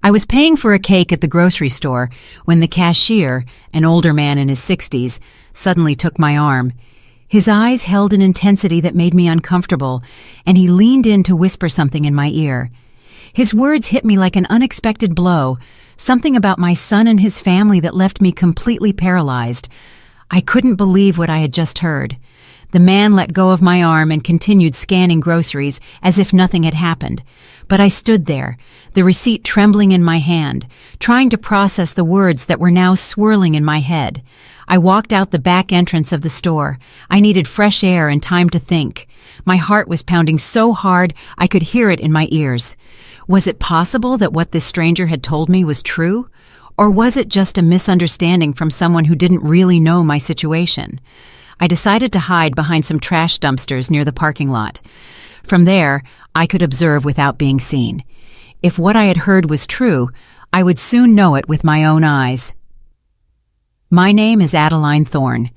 I was paying for a cake at the grocery store when the cashier, an older man in his 60s, suddenly took my arm. His eyes held an intensity that made me uncomfortable, and he leaned in to whisper something in my ear. His words hit me like an unexpected blow, something about my son and his family that left me completely paralyzed. I couldn't believe what I had just heard. The man let go of my arm and continued scanning groceries as if nothing had happened. But I stood there, the receipt trembling in my hand, trying to process the words that were now swirling in my head. I walked out the back entrance of the store. I needed fresh air and time to think. My heart was pounding so hard I could hear it in my ears. Was it possible that what this stranger had told me was true? Or was it just a misunderstanding from someone who didn't really know my situation? I decided to hide behind some trash dumpsters near the parking lot. From there, I could observe without being seen. If what I had heard was true, I would soon know it with my own eyes. My name is Adeline Thorne.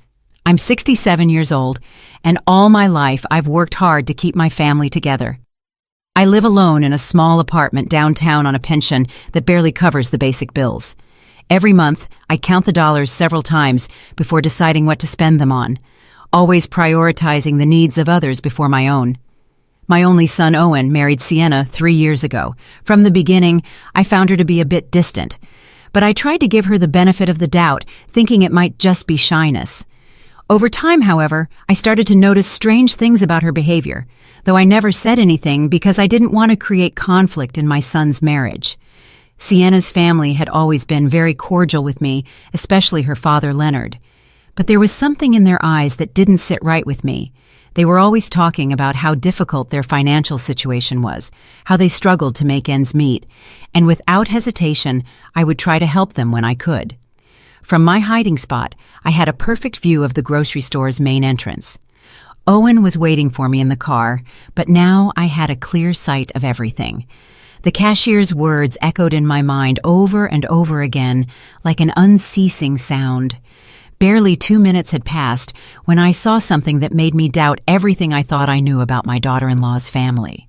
I'm 67 years old, and all my life I've worked hard to keep my family together. I live alone in a small apartment downtown on a pension that barely covers the basic bills. Every month, I count the dollars several times before deciding what to spend them on, always prioritizing the needs of others before my own. My only son, Owen, married Sienna 3 years ago. From the beginning, I found her to be a bit distant, but I tried to give her the benefit of the doubt, thinking it might just be shyness. Over time, however, I started to notice strange things about her behavior, though I never said anything because I didn't want to create conflict in my son's marriage. Sienna's family had always been very cordial with me, especially her father, Leonard. But there was something in their eyes that didn't sit right with me. They were always talking about how difficult their financial situation was, how they struggled to make ends meet, and without hesitation, I would try to help them when I could. From my hiding spot, I had a perfect view of the grocery store's main entrance. Owen was waiting for me in the car, but now I had a clear sight of everything. The cashier's words echoed in my mind over and over again, like an unceasing sound. Barely 2 minutes had passed when I saw something that made me doubt everything I thought I knew about my daughter-in-law's family.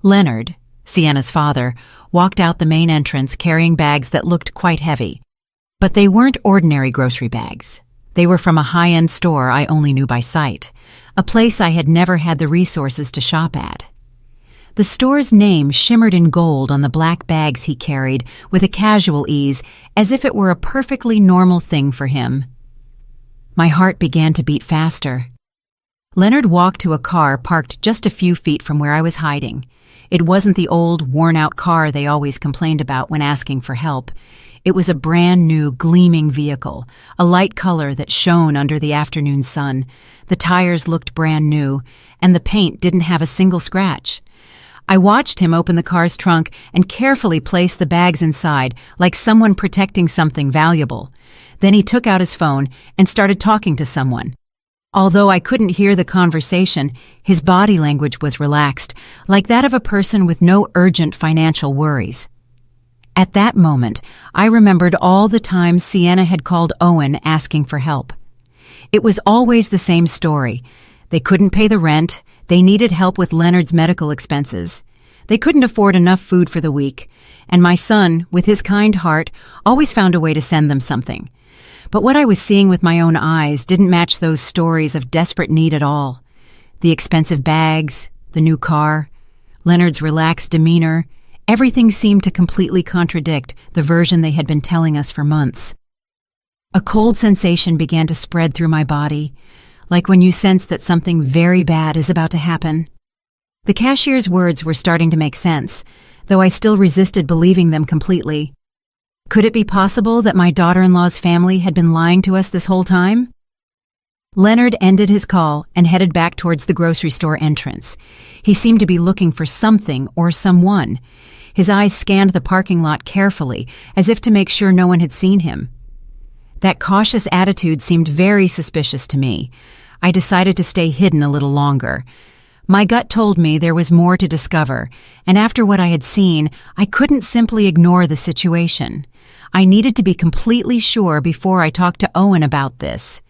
Leonard, Sienna's father, walked out the main entrance carrying bags that looked quite heavy. But they weren't ordinary grocery bags. They were from a high-end store I only knew by sight, a place I had never had the resources to shop at. The store's name shimmered in gold on the black bags he carried with a casual ease, as if it were a perfectly normal thing for him. My heart began to beat faster. Leonard walked to a car parked just a few feet from where I was hiding. It wasn't the old, worn-out car they always complained about when asking for help. It was a brand-new, gleaming vehicle, a light color that shone under the afternoon sun. The tires looked brand new, and the paint didn't have a single scratch. I watched him open the car's trunk and carefully place the bags inside, like someone protecting something valuable. Then he took out his phone and started talking to someone. Although I couldn't hear the conversation, his body language was relaxed, like that of a person with no urgent financial worries. At that moment, I remembered all the times Sienna had called Owen asking for help. It was always the same story. They couldn't pay the rent. They needed help with Leonard's medical expenses. They couldn't afford enough food for the week, and my son, with his kind heart, always found a way to send them something. But what I was seeing with my own eyes didn't match those stories of desperate need at all. The expensive bags, the new car, Leonard's relaxed demeanor, everything seemed to completely contradict the version they had been telling us for months. A cold sensation began to spread through my body, like when you sense that something very bad is about to happen. The cashier's words were starting to make sense, though I still resisted believing them completely. Could it be possible that my daughter-in-law's family had been lying to us this whole time? Leonard ended his call and headed back towards the grocery store entrance. He seemed to be looking for something or someone. His eyes scanned the parking lot carefully, as if to make sure no one had seen him. That cautious attitude seemed very suspicious to me. I decided to stay hidden a little longer. My gut told me there was more to discover, and after what I had seen, I couldn't simply ignore the situation. I needed to be completely sure before I talked to Owen about this.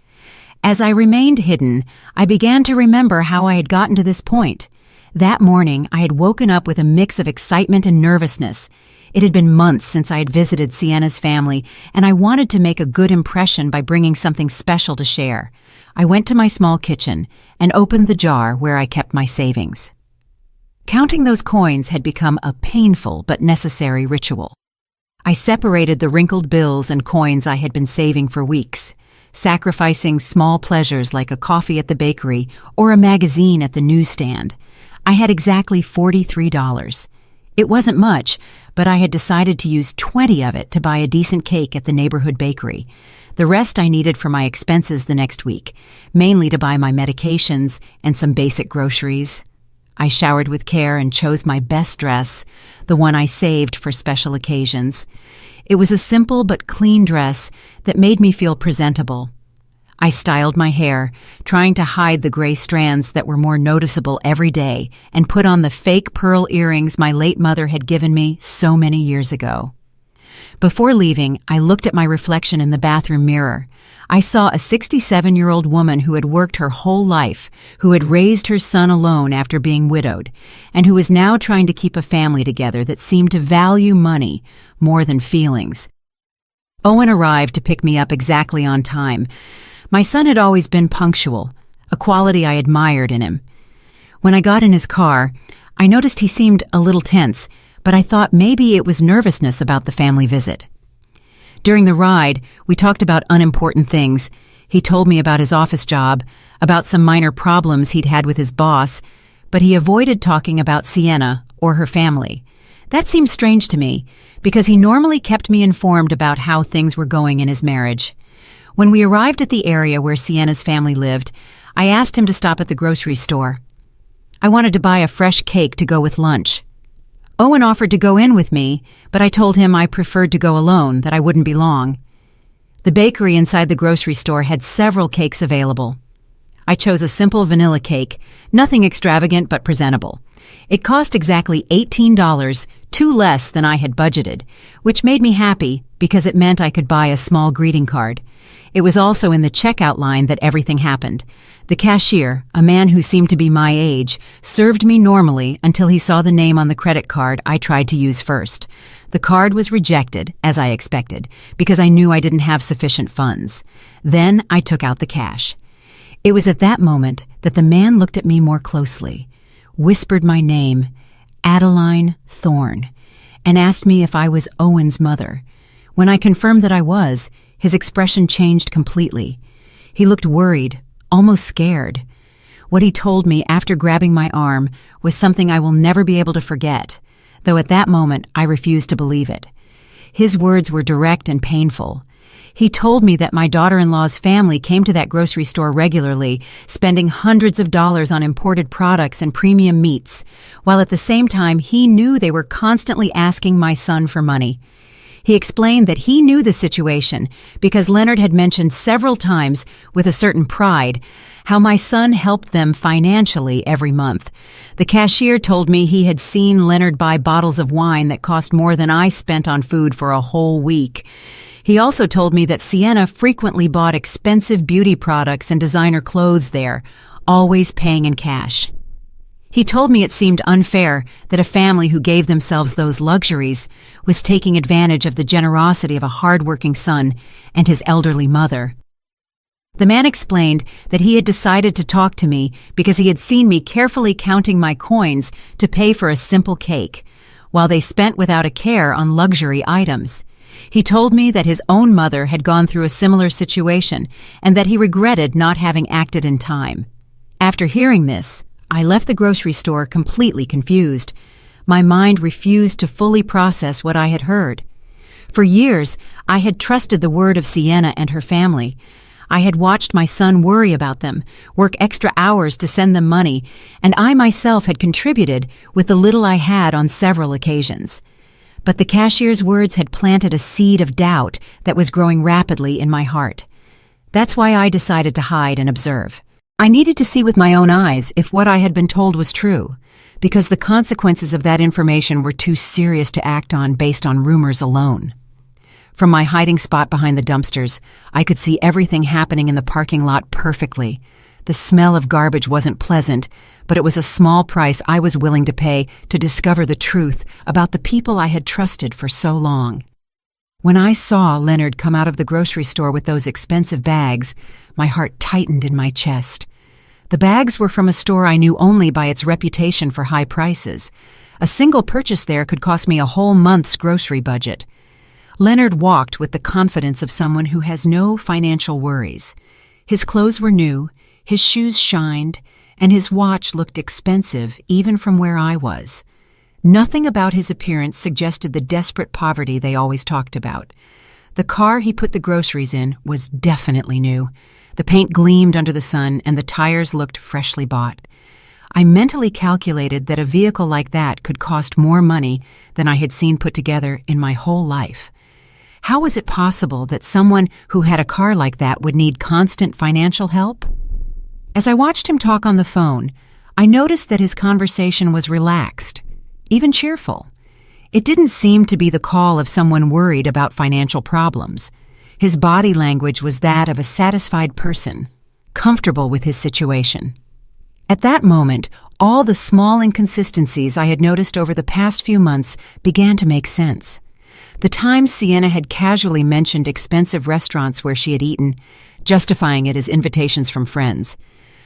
As I remained hidden, I began to remember how I had gotten to this point. That morning, I had woken up with a mix of excitement and nervousness. It had been months since I had visited Sienna's family, and I wanted to make a good impression by bringing something special to share. I went to my small kitchen and opened the jar where I kept my savings. Counting those coins had become a painful but necessary ritual. I separated the wrinkled bills and coins I had been saving for weeks, sacrificing small pleasures like a coffee at the bakery or a magazine at the newsstand. I had exactly $43. It wasn't much, but I had decided to use 20 of it to buy a decent cake at the neighborhood bakery. The rest I needed for my expenses the next week, mainly to buy my medications and some basic groceries. I showered with care and chose my best dress, the one I saved for special occasions. It was a simple but clean dress that made me feel presentable. I styled my hair, trying to hide the gray strands that were more noticeable every day, and put on the fake pearl earrings my late mother had given me so many years ago. Before leaving, I looked at my reflection in the bathroom mirror. I saw a 67-year-old woman who had worked her whole life, who had raised her son alone after being widowed, and who was now trying to keep a family together that seemed to value money more than feelings. Owen arrived to pick me up exactly on time. My son had always been punctual, a quality I admired in him. When I got in his car, I noticed he seemed a little tense, but I thought maybe it was nervousness about the family visit. During the ride, we talked about unimportant things. He told me about his office job, about some minor problems he'd had with his boss, but he avoided talking about Sienna or her family. That seemed strange to me, because he normally kept me informed about how things were going in his marriage. When we arrived at the area where Sienna's family lived, I asked him to stop at the grocery store. I wanted to buy a fresh cake to go with lunch. Owen offered to go in with me, but I told him I preferred to go alone, that I wouldn't be long. The bakery inside the grocery store had several cakes available. I chose a simple vanilla cake, nothing extravagant but presentable. It cost exactly $18, two less than I had budgeted, which made me happy because it meant I could buy a small greeting card. It was also in the checkout line that everything happened. The cashier, a man who seemed to be my age, served me normally until he saw the name on the credit card I tried to use first. The card was rejected, as I expected, because I knew I didn't have sufficient funds. Then I took out the cash. It was at that moment that the man looked at me more closely, whispered my name, Adeline Thorne, and asked me if I was Owen's mother. When I confirmed that I was, his expression changed completely. He looked worried, almost scared. What he told me after grabbing my arm was something I will never be able to forget, though at that moment I refused to believe it. His words were direct and painful. He told me that my daughter-in-law's family came to that grocery store regularly, spending hundreds of dollars on imported products and premium meats, while at the same time he knew they were constantly asking my son for money. He explained that he knew the situation because Leonard had mentioned several times, with a certain pride, how my son helped them financially every month. The cashier told me he had seen Leonard buy bottles of wine that cost more than I spent on food for a whole week. He also told me that Sienna frequently bought expensive beauty products and designer clothes there, always paying in cash. He told me it seemed unfair that a family who gave themselves those luxuries was taking advantage of the generosity of a hard-working son and his elderly mother. The man explained that he had decided to talk to me because he had seen me carefully counting my coins to pay for a simple cake, while they spent without a care on luxury items. He told me that his own mother had gone through a similar situation and that he regretted not having acted in time. After hearing this, I left the grocery store completely confused. My mind refused to fully process what I had heard. For years, I had trusted the word of Sienna and her family. I had watched my son worry about them, work extra hours to send them money, and I myself had contributed with the little I had on several occasions. But the cashier's words had planted a seed of doubt that was growing rapidly in my heart. That's why I decided to hide and observe. I needed to see with my own eyes if what I had been told was true, because the consequences of that information were too serious to act on based on rumors alone. From my hiding spot behind the dumpsters, I could see everything happening in the parking lot perfectly. The smell of garbage wasn't pleasant, but it was a small price I was willing to pay to discover the truth about the people I had trusted for so long. When I saw Leonard come out of the grocery store with those expensive bags, my heart tightened in my chest. The bags were from a store I knew only by its reputation for high prices. A single purchase there could cost me a whole month's grocery budget. Leonard walked with the confidence of someone who has no financial worries. His clothes were new, his shoes shined, and his watch looked expensive even from where I was. Nothing about his appearance suggested the desperate poverty they always talked about. The car he put the groceries in was definitely new. The paint gleamed under the sun, and the tires looked freshly bought. I mentally calculated that a vehicle like that could cost more money than I had seen put together in my whole life. How was it possible that someone who had a car like that would need constant financial help? As I watched him talk on the phone, I noticed that his conversation was relaxed, even cheerful. It didn't seem to be the call of someone worried about financial problems. His body language was that of a satisfied person, comfortable with his situation. At that moment, all the small inconsistencies I had noticed over the past few months began to make sense. The times Sienna had casually mentioned expensive restaurants where she had eaten, justifying it as invitations from friends.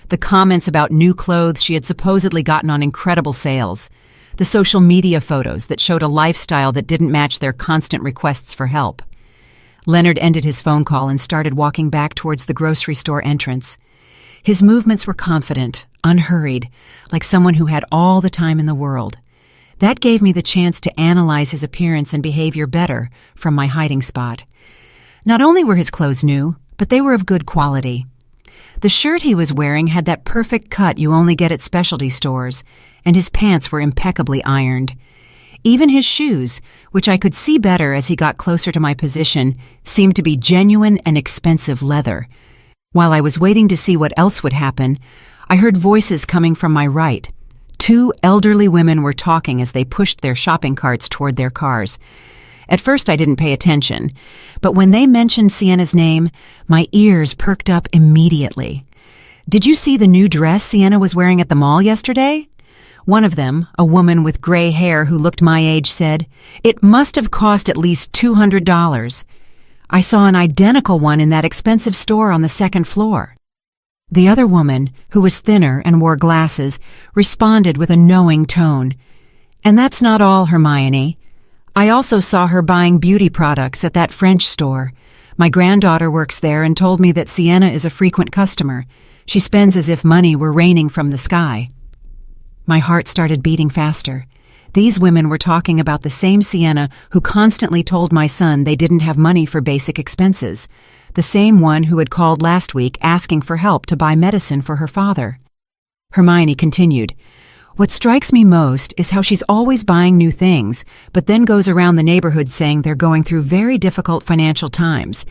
The comments about new clothes she had supposedly gotten on incredible sales. The social media photos that showed a lifestyle that didn't match their constant requests for help. Leonard ended his phone call and started walking back towards the grocery store entrance. His movements were confident, unhurried, like someone who had all the time in the world. That gave me the chance to analyze his appearance and behavior better from my hiding spot. Not only were his clothes new, but they were of good quality. The shirt he was wearing had that perfect cut you only get at specialty stores, and his pants were impeccably ironed. Even his shoes, which I could see better as he got closer to my position, seemed to be genuine and expensive leather. While I was waiting to see what else would happen, I heard voices coming from my right. 2 elderly women were talking as they pushed their shopping carts toward their cars. At first I didn't pay attention, but when they mentioned Sienna's name, my ears perked up immediately. "Did you see the new dress Sienna was wearing at the mall yesterday?" One of them, a woman with gray hair who looked my age, said, "It must have cost at least $200. I saw an identical one in that expensive store on the 2nd floor." The other woman, who was thinner and wore glasses, responded with a knowing tone. "And that's not all, Hermione. I also saw her buying beauty products at that French store. My granddaughter works there and told me that Sienna is a frequent customer. She spends as if money were raining from the sky." My heart started beating faster. These women were talking about the same Sienna who constantly told my son they didn't have money for basic expenses, the same one who had called last week asking for help to buy medicine for her father. Hermione continued, "What strikes me most is how she's always buying new things, but then goes around the neighborhood saying they're going through very difficult financial times.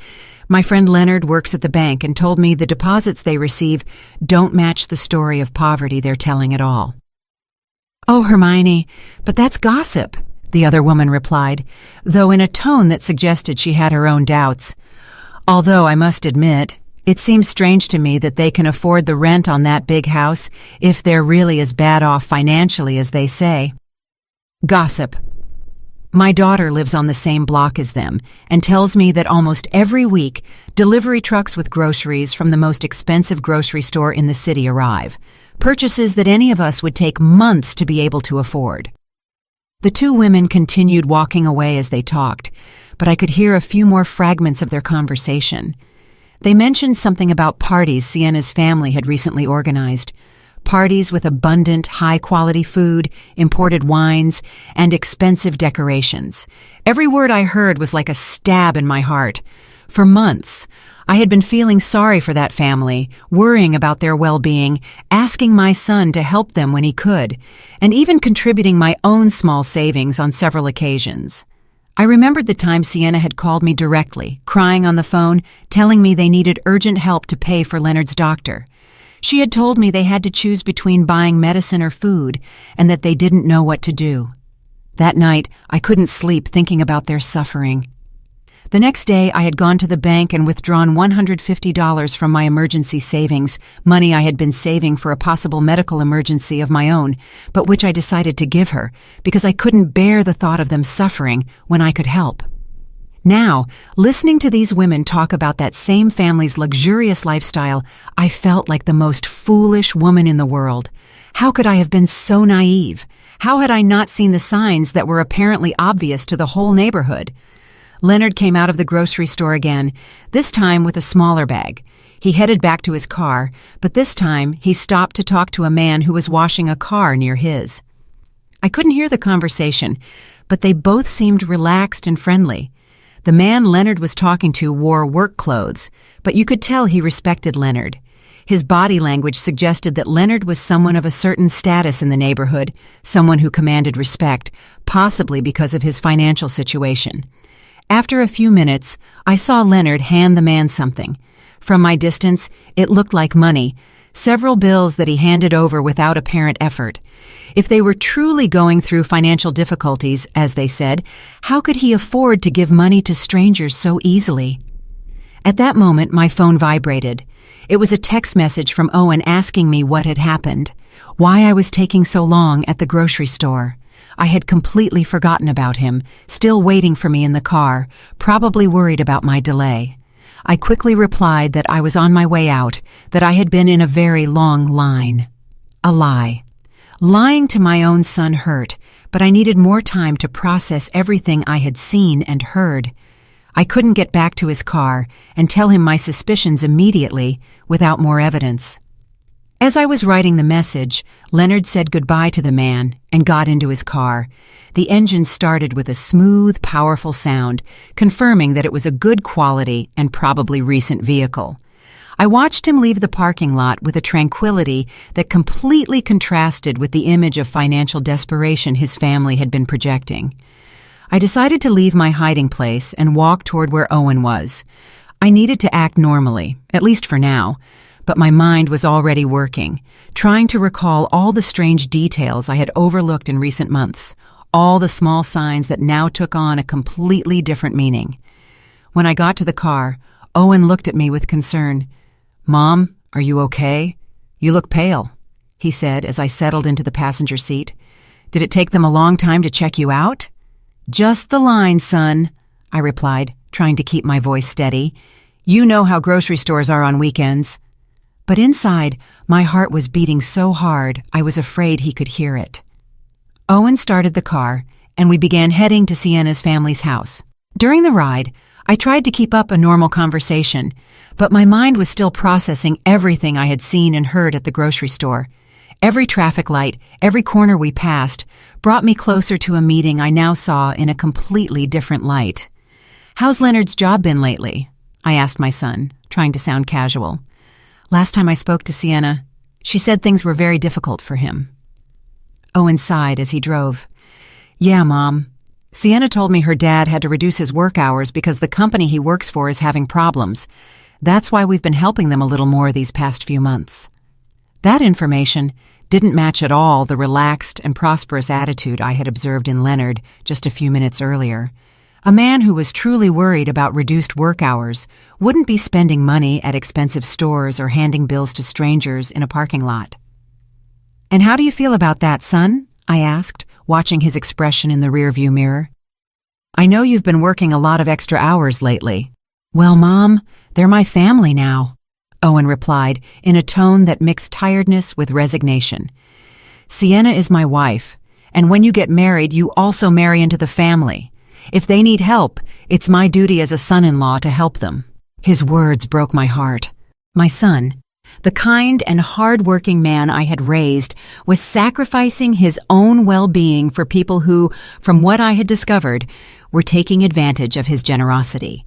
My friend Leonard works at the bank and told me the deposits they receive don't match the story of poverty they're telling at all." "Oh, Hermione, but that's gossip," the other woman replied, though in a tone that suggested she had her own doubts. "Although I must admit, it seems strange to me that they can afford the rent on that big house if they're really as bad off financially as they say." Gossip. My daughter lives on the same block as them and tells me that almost every week, delivery trucks with groceries from the most expensive grocery store in the city arrive, purchases that any of us would take months to be able to afford. The 2 women continued walking away as they talked, but I could hear a few more fragments of their conversation. They mentioned something about parties Sienna's family had recently organized. Parties with abundant, high-quality food, imported wines, and expensive decorations. Every word I heard was like a stab in my heart. For months, I had been feeling sorry for that family, worrying about their well-being, asking my son to help them when he could, and even contributing my own small savings on several occasions. I remembered the time Sienna had called me directly, crying on the phone, telling me they needed urgent help to pay for Leonard's doctor. She had told me they had to choose between buying medicine or food, and that they didn't know what to do. That night, I couldn't sleep thinking about their suffering. The next day, I had gone to the bank and withdrawn $150 from my emergency savings, money I had been saving for a possible medical emergency of my own, but which I decided to give her because I couldn't bear the thought of them suffering when I could help. Now, listening to these women talk about that same family's luxurious lifestyle, I felt like the most foolish woman in the world. How could I have been so naive? How had I not seen the signs that were apparently obvious to the whole neighborhood? Leonard came out of the grocery store again, this time with a smaller bag. He headed back to his car, but this time he stopped to talk to a man who was washing a car near his. I couldn't hear the conversation, but they both seemed relaxed and friendly. The man Leonard was talking to wore work clothes, but you could tell he respected Leonard. His body language suggested that Leonard was someone of a certain status in the neighborhood, someone who commanded respect, possibly because of his financial situation. After a few minutes, I saw Leonard hand the man something. From my distance, it looked like money, several bills that he handed over without apparent effort. If they were truly going through financial difficulties, as they said, how could he afford to give money to strangers so easily? At that moment, my phone vibrated. It was a text message from Owen asking me what had happened, why I was taking so long at the grocery store. I had completely forgotten about him, still waiting for me in the car, probably worried about my delay. I quickly replied that I was on my way out, that I had been in a very long line. A lie. Lying to my own son hurt, but I needed more time to process everything I had seen and heard. I couldn't get back to his car and tell him my suspicions immediately without more evidence. As I was writing the message, Leonard said goodbye to the man and got into his car. The engine started with a smooth, powerful sound, confirming that it was a good quality and probably recent vehicle. I watched him leave the parking lot with a tranquility that completely contrasted with the image of financial desperation his family had been projecting. I decided to leave my hiding place and walk toward where Owen was. I needed to act normally, at least for now, but my mind was already working, trying to recall all the strange details I had overlooked in recent months, all the small signs that now took on a completely different meaning. When I got to the car, Owen looked at me with concern. "Mom, are you okay? You look pale," he said as I settled into the passenger seat. "Did it take them a long time to check you out?" "Just the line, son," I replied, trying to keep my voice steady. "You know how grocery stores are on weekends." But inside, my heart was beating so hard I was afraid he could hear it. Owen started the car, and we began heading to Sienna's family's house. During the ride, I tried to keep up a normal conversation, but my mind was still processing everything I had seen and heard at the grocery store. Every traffic light, every corner we passed, brought me closer to a meeting I now saw in a completely different light. "How's Leonard's job been lately?" I asked my son, trying to sound casual. "Last time I spoke to Sienna, she said things were very difficult for him." Owen sighed as he drove. "Yeah, Mom. Sienna told me her dad had to reduce his work hours because the company he works for is having problems. That's why we've been helping them a little more these past few months." That information didn't match at all the relaxed and prosperous attitude I had observed in Leonard just a few minutes earlier. A man who was truly worried about reduced work hours wouldn't be spending money at expensive stores or handing bills to strangers in a parking lot. "And how do you feel about that, son?" I asked, watching his expression in the rearview mirror. "I know you've been working a lot of extra hours lately." "Well, Mom, they're my family now," Owen replied in a tone that mixed tiredness with resignation. "Sienna is my wife, and when you get married, you also marry into the family. If they need help, it's my duty as a son-in-law to help them." His words broke my heart. My son, the kind and hard-working man I had raised, was sacrificing his own well-being for people who, from what I had discovered, were taking advantage of his generosity.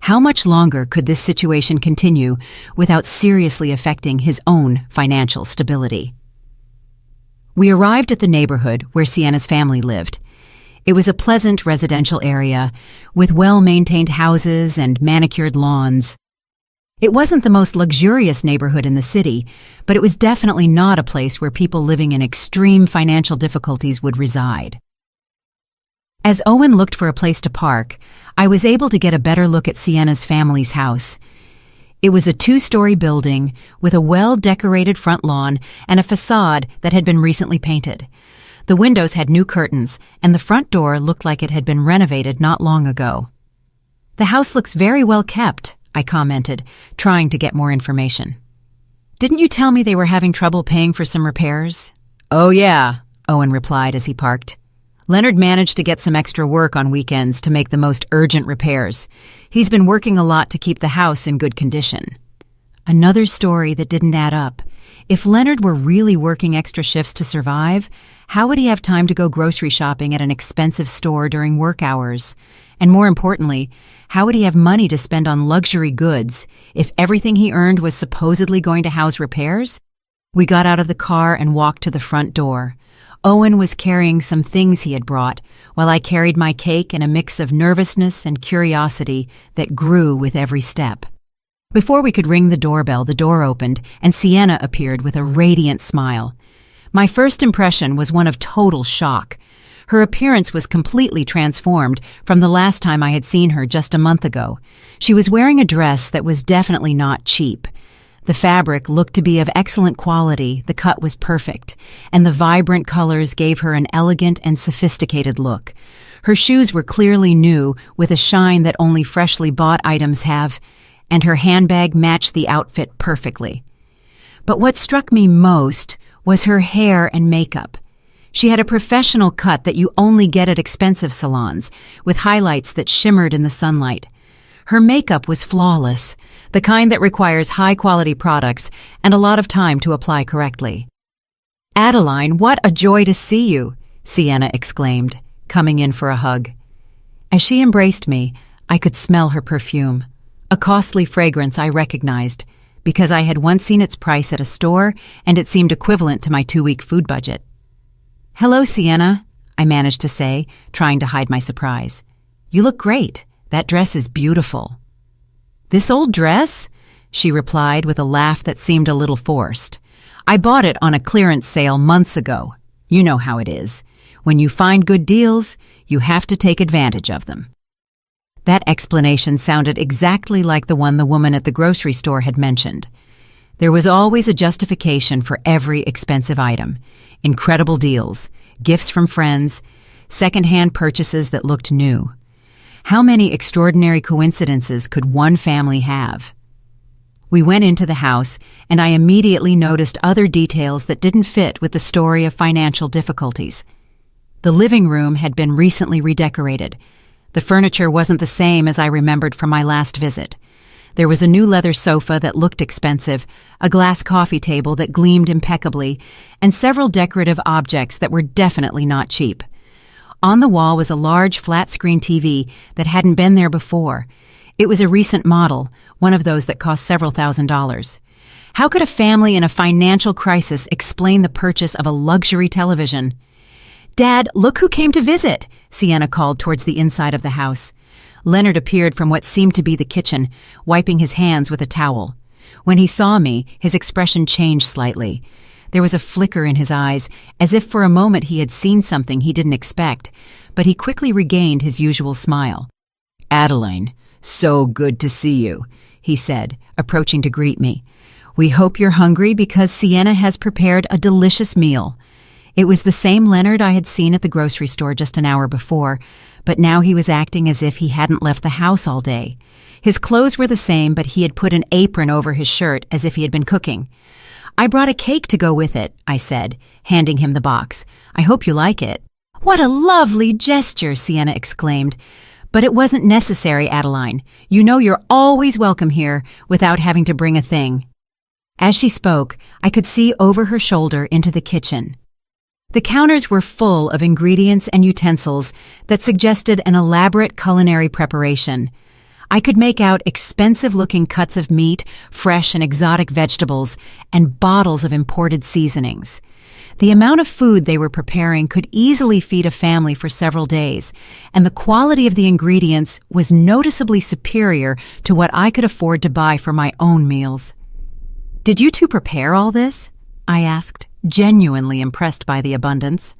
How much longer could this situation continue without seriously affecting his own financial stability? We arrived at the neighborhood where Sienna's family lived. It was a pleasant residential area with well-maintained houses and manicured lawns. It wasn't the most luxurious neighborhood in the city, but it was definitely not a place where people living in extreme financial difficulties would reside. As Owen looked for a place to park, I was able to get a better look at Sienna's family's house. It was a 2-story building with a well-decorated front lawn and a facade that had been recently painted. The windows had new curtains, and the front door looked like it had been renovated not long ago. "The house looks very well kept," I commented, trying to get more information. "Didn't you tell me they were having trouble paying for some repairs?" "Oh yeah," Owen replied as he parked. "Leonard managed to get some extra work on weekends to make the most urgent repairs. He's been working a lot to keep the house in good condition." Another story that didn't add up. If Leonard were really working extra shifts to survive, how would he have time to go grocery shopping at an expensive store during work hours? And more importantly, how would he have money to spend on luxury goods if everything he earned was supposedly going to house repairs? We got out of the car and walked to the front door. Owen was carrying some things he had brought, while I carried my cake and a mix of nervousness and curiosity that grew with every step. Before we could ring the doorbell, the door opened, and Sienna appeared with a radiant smile. My first impression was one of total shock. Her appearance was completely transformed from the last time I had seen her just a month ago. She was wearing a dress that was definitely not cheap. The fabric looked to be of excellent quality, the cut was perfect, and the vibrant colors gave her an elegant and sophisticated look. Her shoes were clearly new, with a shine that only freshly bought items have, and her handbag matched the outfit perfectly. But what struck me most was her hair and makeup. She had a professional cut that you only get at expensive salons, with highlights that shimmered in the sunlight. Her makeup was flawless, the kind that requires high-quality products and a lot of time to apply correctly. "Adeline, what a joy to see you!" Sienna exclaimed, coming in for a hug. As she embraced me, I could smell her perfume, a costly fragrance I recognized, because I had once seen its price at a store and it seemed equivalent to my 2-week food budget. "Hello, Sienna," I managed to say, trying to hide my surprise. "You look great. That dress is beautiful." "This old dress?" she replied with a laugh that seemed a little forced. "I bought it on a clearance sale months ago. You know how it is. When you find good deals, you have to take advantage of them." That explanation sounded exactly like the one the woman at the grocery store had mentioned. There was always a justification for every expensive item. Incredible deals, gifts from friends, second-hand purchases that looked new. How many extraordinary coincidences could one family have? We went into the house, and I immediately noticed other details that didn't fit with the story of financial difficulties. The living room had been recently redecorated. The furniture wasn't the same as I remembered from my last visit. There was a new leather sofa that looked expensive, a glass coffee table that gleamed impeccably, and several decorative objects that were definitely not cheap. On the wall was a large flat-screen TV that hadn't been there before. It was a recent model, one of those that cost several $1,000s. How could a family in a financial crisis explain the purchase of a luxury television? "Dad, look who came to visit," Sienna called towards the inside of the house. Leonard appeared from what seemed to be the kitchen, wiping his hands with a towel. When he saw me, his expression changed slightly. There was a flicker in his eyes, as if for a moment he had seen something he didn't expect, but he quickly regained his usual smile. "Adeline, so good to see you," he said, approaching to greet me. "We hope you're hungry because Sienna has prepared a delicious meal." It was the same Leonard I had seen at the grocery store just an hour before, but now he was acting as if he hadn't left the house all day. His clothes were the same, but he had put an apron over his shirt as if he had been cooking. "I brought a cake to go with it," I said, handing him the box. "I hope you like it." "What a lovely gesture," Sienna exclaimed. "But it wasn't necessary, Adeline. You know you're always welcome here without having to bring a thing." As she spoke, I could see over her shoulder into the kitchen. The counters were full of ingredients and utensils that suggested an elaborate culinary preparation. I could make out expensive-looking cuts of meat, fresh and exotic vegetables, and bottles of imported seasonings. The amount of food they were preparing could easily feed a family for several days, and the quality of the ingredients was noticeably superior to what I could afford to buy for my own meals. "Did you two prepare all this?" I asked, genuinely impressed by the abundance.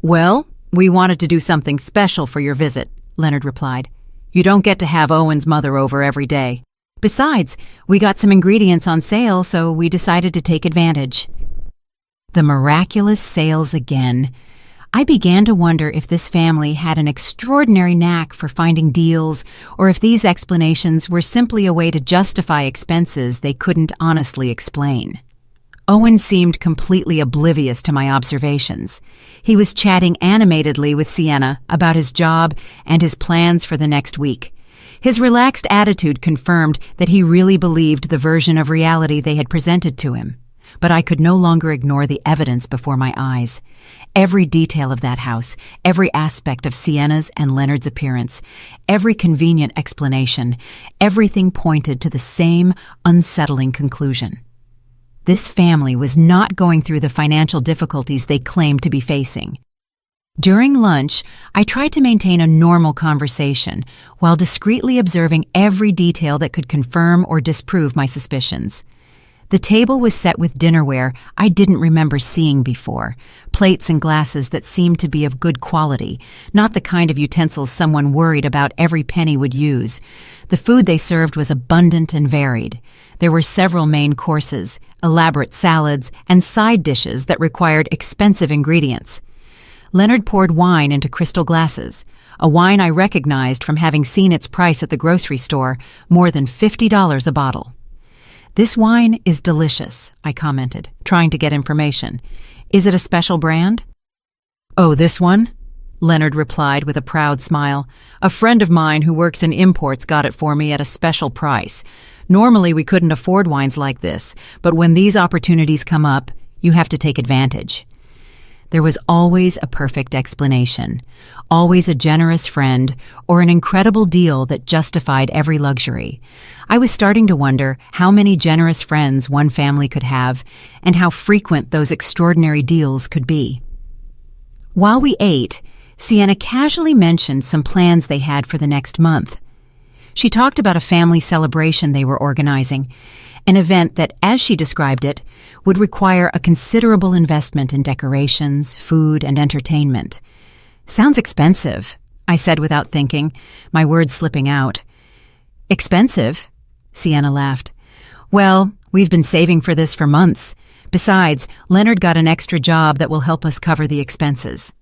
"Well, "We wanted to do something special for your visit," Leonard replied. "You don't get to have Owen's mother over every day. Besides, we got some ingredients on sale, so we decided to take advantage." The miraculous sales again. I began to wonder if this family had an extraordinary knack for finding deals, or if these explanations were simply a way to justify expenses they couldn't honestly explain. Owen seemed completely oblivious to my observations. He was chatting animatedly with Sienna about his job and his plans for the next week. His relaxed attitude confirmed that he really believed the version of reality they had presented to him. But I could no longer ignore the evidence before my eyes. Every detail of that house, every aspect of Sienna's and Leonard's appearance, every convenient explanation, everything pointed to the same unsettling conclusion. This family was not going through the financial difficulties they claimed to be facing. During lunch, I tried to maintain a normal conversation while discreetly observing every detail that could confirm or disprove my suspicions. The table was set with dinnerware I didn't remember seeing before, plates and glasses that seemed to be of good quality, not the kind of utensils someone worried about every penny would use. The food they served was abundant and varied. There were several main courses, elaborate salads, and side dishes that required expensive ingredients. Leonard poured wine into crystal glasses, a wine I recognized from having seen its price at the grocery store, more than $50 a bottle. "This wine is delicious," I commented, trying to get information. "Is it a special brand?" "Oh, this one?" Leonard replied with a proud smile. "A friend of mine who works in imports got it for me at a special price. Normally we couldn't afford wines like this, but when these opportunities come up, you have to take advantage." There was always a perfect explanation, always a generous friend, or an incredible deal that justified every luxury. I was starting to wonder how many generous friends one family could have, and how frequent those extraordinary deals could be. While we ate, Sienna casually mentioned some plans they had for the next month. She talked about a family celebration they were organizing, an event that, as she described it, would require a considerable investment in decorations, food, and entertainment. "Sounds expensive," I said without thinking, my words slipping out. "Expensive?" Sienna laughed. "Well, we've been saving for this for months. Besides, Leonard got an extra job that will help us cover the expenses."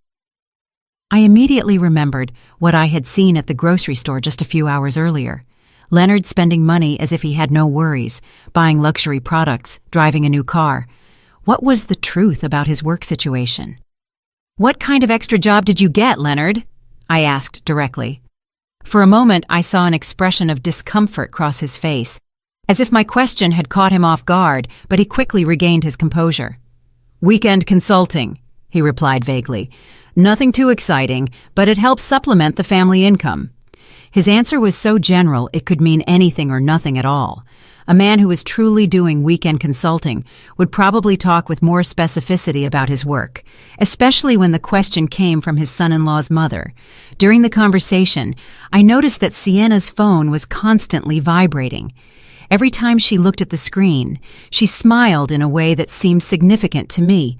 I immediately remembered what I had seen at the grocery store just a few hours earlier. Leonard spending money as if he had no worries, buying luxury products, driving a new car. What was the truth about his work situation? "What kind of extra job did you get, Leonard?" I asked directly. For a moment, I saw an expression of discomfort cross his face, as if my question had caught him off guard, but he quickly regained his composure. "Weekend consulting," he replied vaguely. "Nothing too exciting, but it helps supplement the family income." His answer was so general it could mean anything or nothing at all. A man who was truly doing weekend consulting would probably talk with more specificity about his work, especially when the question came from his son-in-law's mother. During the conversation, I noticed that Sienna's phone was constantly vibrating. Every time she looked at the screen, she smiled in a way that seemed significant to me.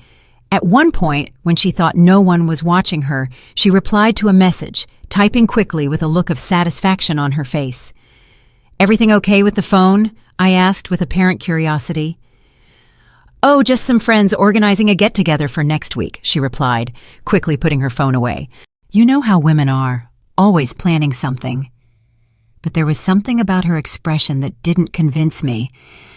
At one point, when she thought no one was watching her, she replied to a message, typing quickly with a look of satisfaction on her face. "Everything okay with the phone?" I asked with apparent curiosity. "Oh, just some friends organizing a get-together for next week," she replied, quickly putting her phone away. You know how women are, always planning something. But there was something about her expression that didn't convince me.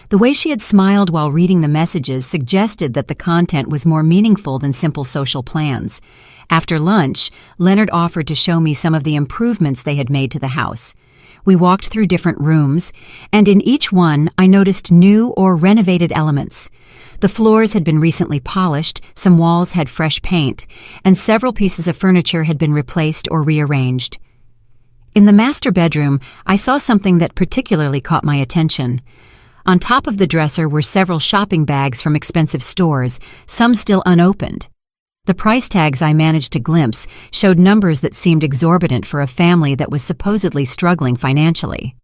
The way she had smiled while reading the messages suggested that the content was more meaningful than simple social plans. After lunch, Leonard offered to show me some of the improvements they had made to the house. We walked through different rooms, and in each one I noticed new or renovated elements. The floors had been recently polished, some walls had fresh paint, and several pieces of furniture had been replaced or rearranged. In the master bedroom, I saw something that particularly caught my attention. On top of the dresser were several shopping bags from expensive stores, some still unopened. The price tags I managed to glimpse showed numbers that seemed exorbitant for a family that was supposedly struggling financially.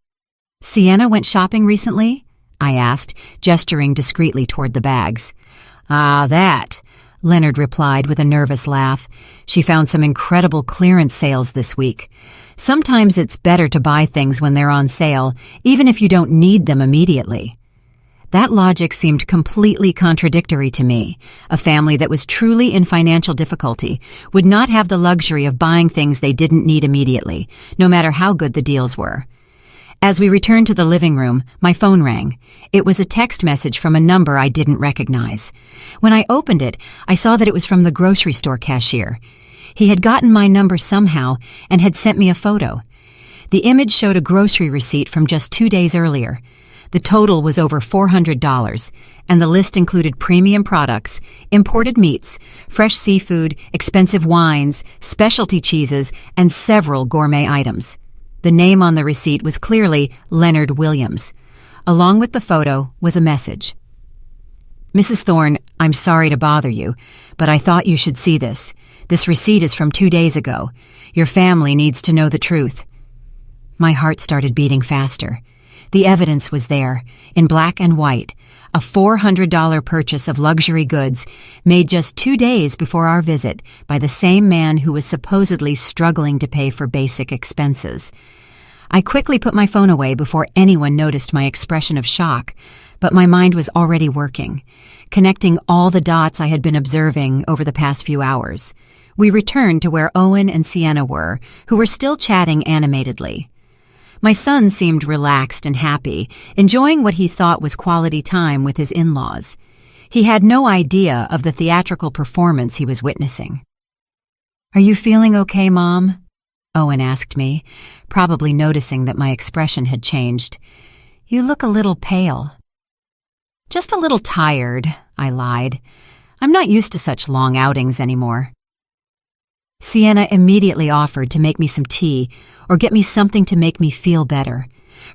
"Sienna went shopping recently?" I asked, gesturing discreetly toward the bags. "Ah, that." Leonard replied with a nervous laugh. She found some incredible clearance sales this week. Sometimes it's better to buy things when they're on sale, even if you don't need them immediately. That logic seemed completely contradictory to me. A family that was truly in financial difficulty would not have the luxury of buying things they didn't need immediately, no matter how good the deals were. As we returned to the living room, my phone rang. It was a text message from a number I didn't recognize. When I opened it, I saw that it was from the grocery store cashier. He had gotten my number somehow and had sent me a photo. The image showed a grocery receipt from just 2 days earlier. The total was over $400, and the list included premium products, imported meats, fresh seafood, expensive wines, specialty cheeses, and several gourmet items. The name on the receipt was clearly Leonard Williams. Along with the photo was a message. "Mrs. Thorne, I'm sorry to bother you, but I thought you should see this. This receipt is from 2 days ago. Your family needs to know the truth." My heart started beating faster. The evidence was there, in black and white, a $400 purchase of luxury goods made just 2 days before our visit by the same man who was supposedly struggling to pay for basic expenses. I quickly put my phone away before anyone noticed my expression of shock, but my mind was already working, connecting all the dots I had been observing over the past few hours. We returned to where Owen and Sienna were, who were still chatting animatedly. My son seemed relaxed and happy, enjoying what he thought was quality time with his in-laws. He had no idea of the theatrical performance he was witnessing. "Are you feeling okay, Mom?" Owen asked me, probably noticing that my expression had changed. "You look a little pale." "Just a little tired," I lied. "I'm not used to such long outings anymore." Sienna immediately offered to make me some tea or get me something to make me feel better.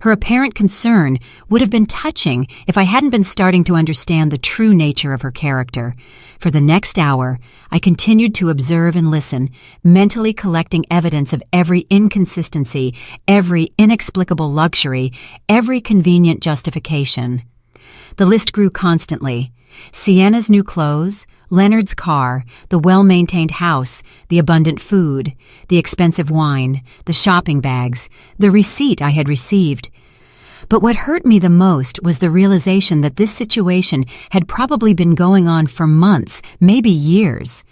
Her apparent concern would have been touching if I hadn't been starting to understand the true nature of her character. For the next hour, I continued to observe and listen, mentally collecting evidence of every inconsistency, every inexplicable luxury, every convenient justification. The list grew constantly. Sienna's new clothes, Leonard's car, the well-maintained house, the abundant food, the expensive wine, the shopping bags, the receipt I had received. But what hurt me the most was the realization that this situation had probably been going on for months, maybe years.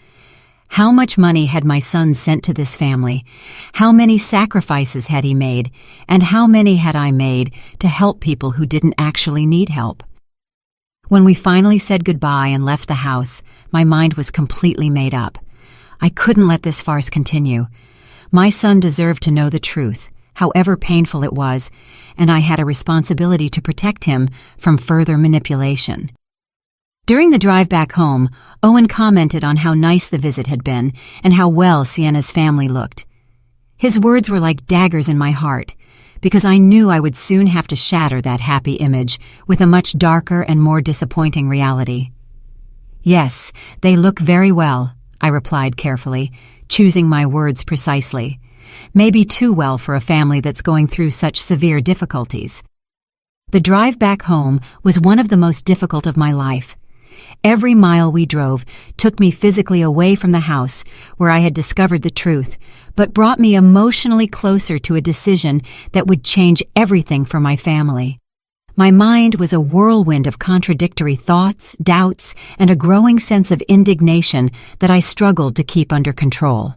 How much money had my son sent to this family? How many sacrifices had he made? And how many had I made to help people who didn't actually need help? When we finally said goodbye and left the house, my mind was completely made up. I couldn't let this farce continue. My son deserved to know the truth, however painful it was, and I had a responsibility to protect him from further manipulation. During the drive back home, Owen commented on how nice the visit had been and how well Sienna's family looked. His words were like daggers in my heart, because I knew I would soon have to shatter that happy image with a much darker and more disappointing reality. "Yes, they look very well," I replied carefully, choosing my words precisely. Maybe too well for a family that's going through such severe difficulties. The drive back home was one of the most difficult of my life. Every mile we drove took me physically away from the house where I had discovered the truth, but brought me emotionally closer to a decision that would change everything for my family. My mind was a whirlwind of contradictory thoughts, doubts, and a growing sense of indignation that I struggled to keep under control.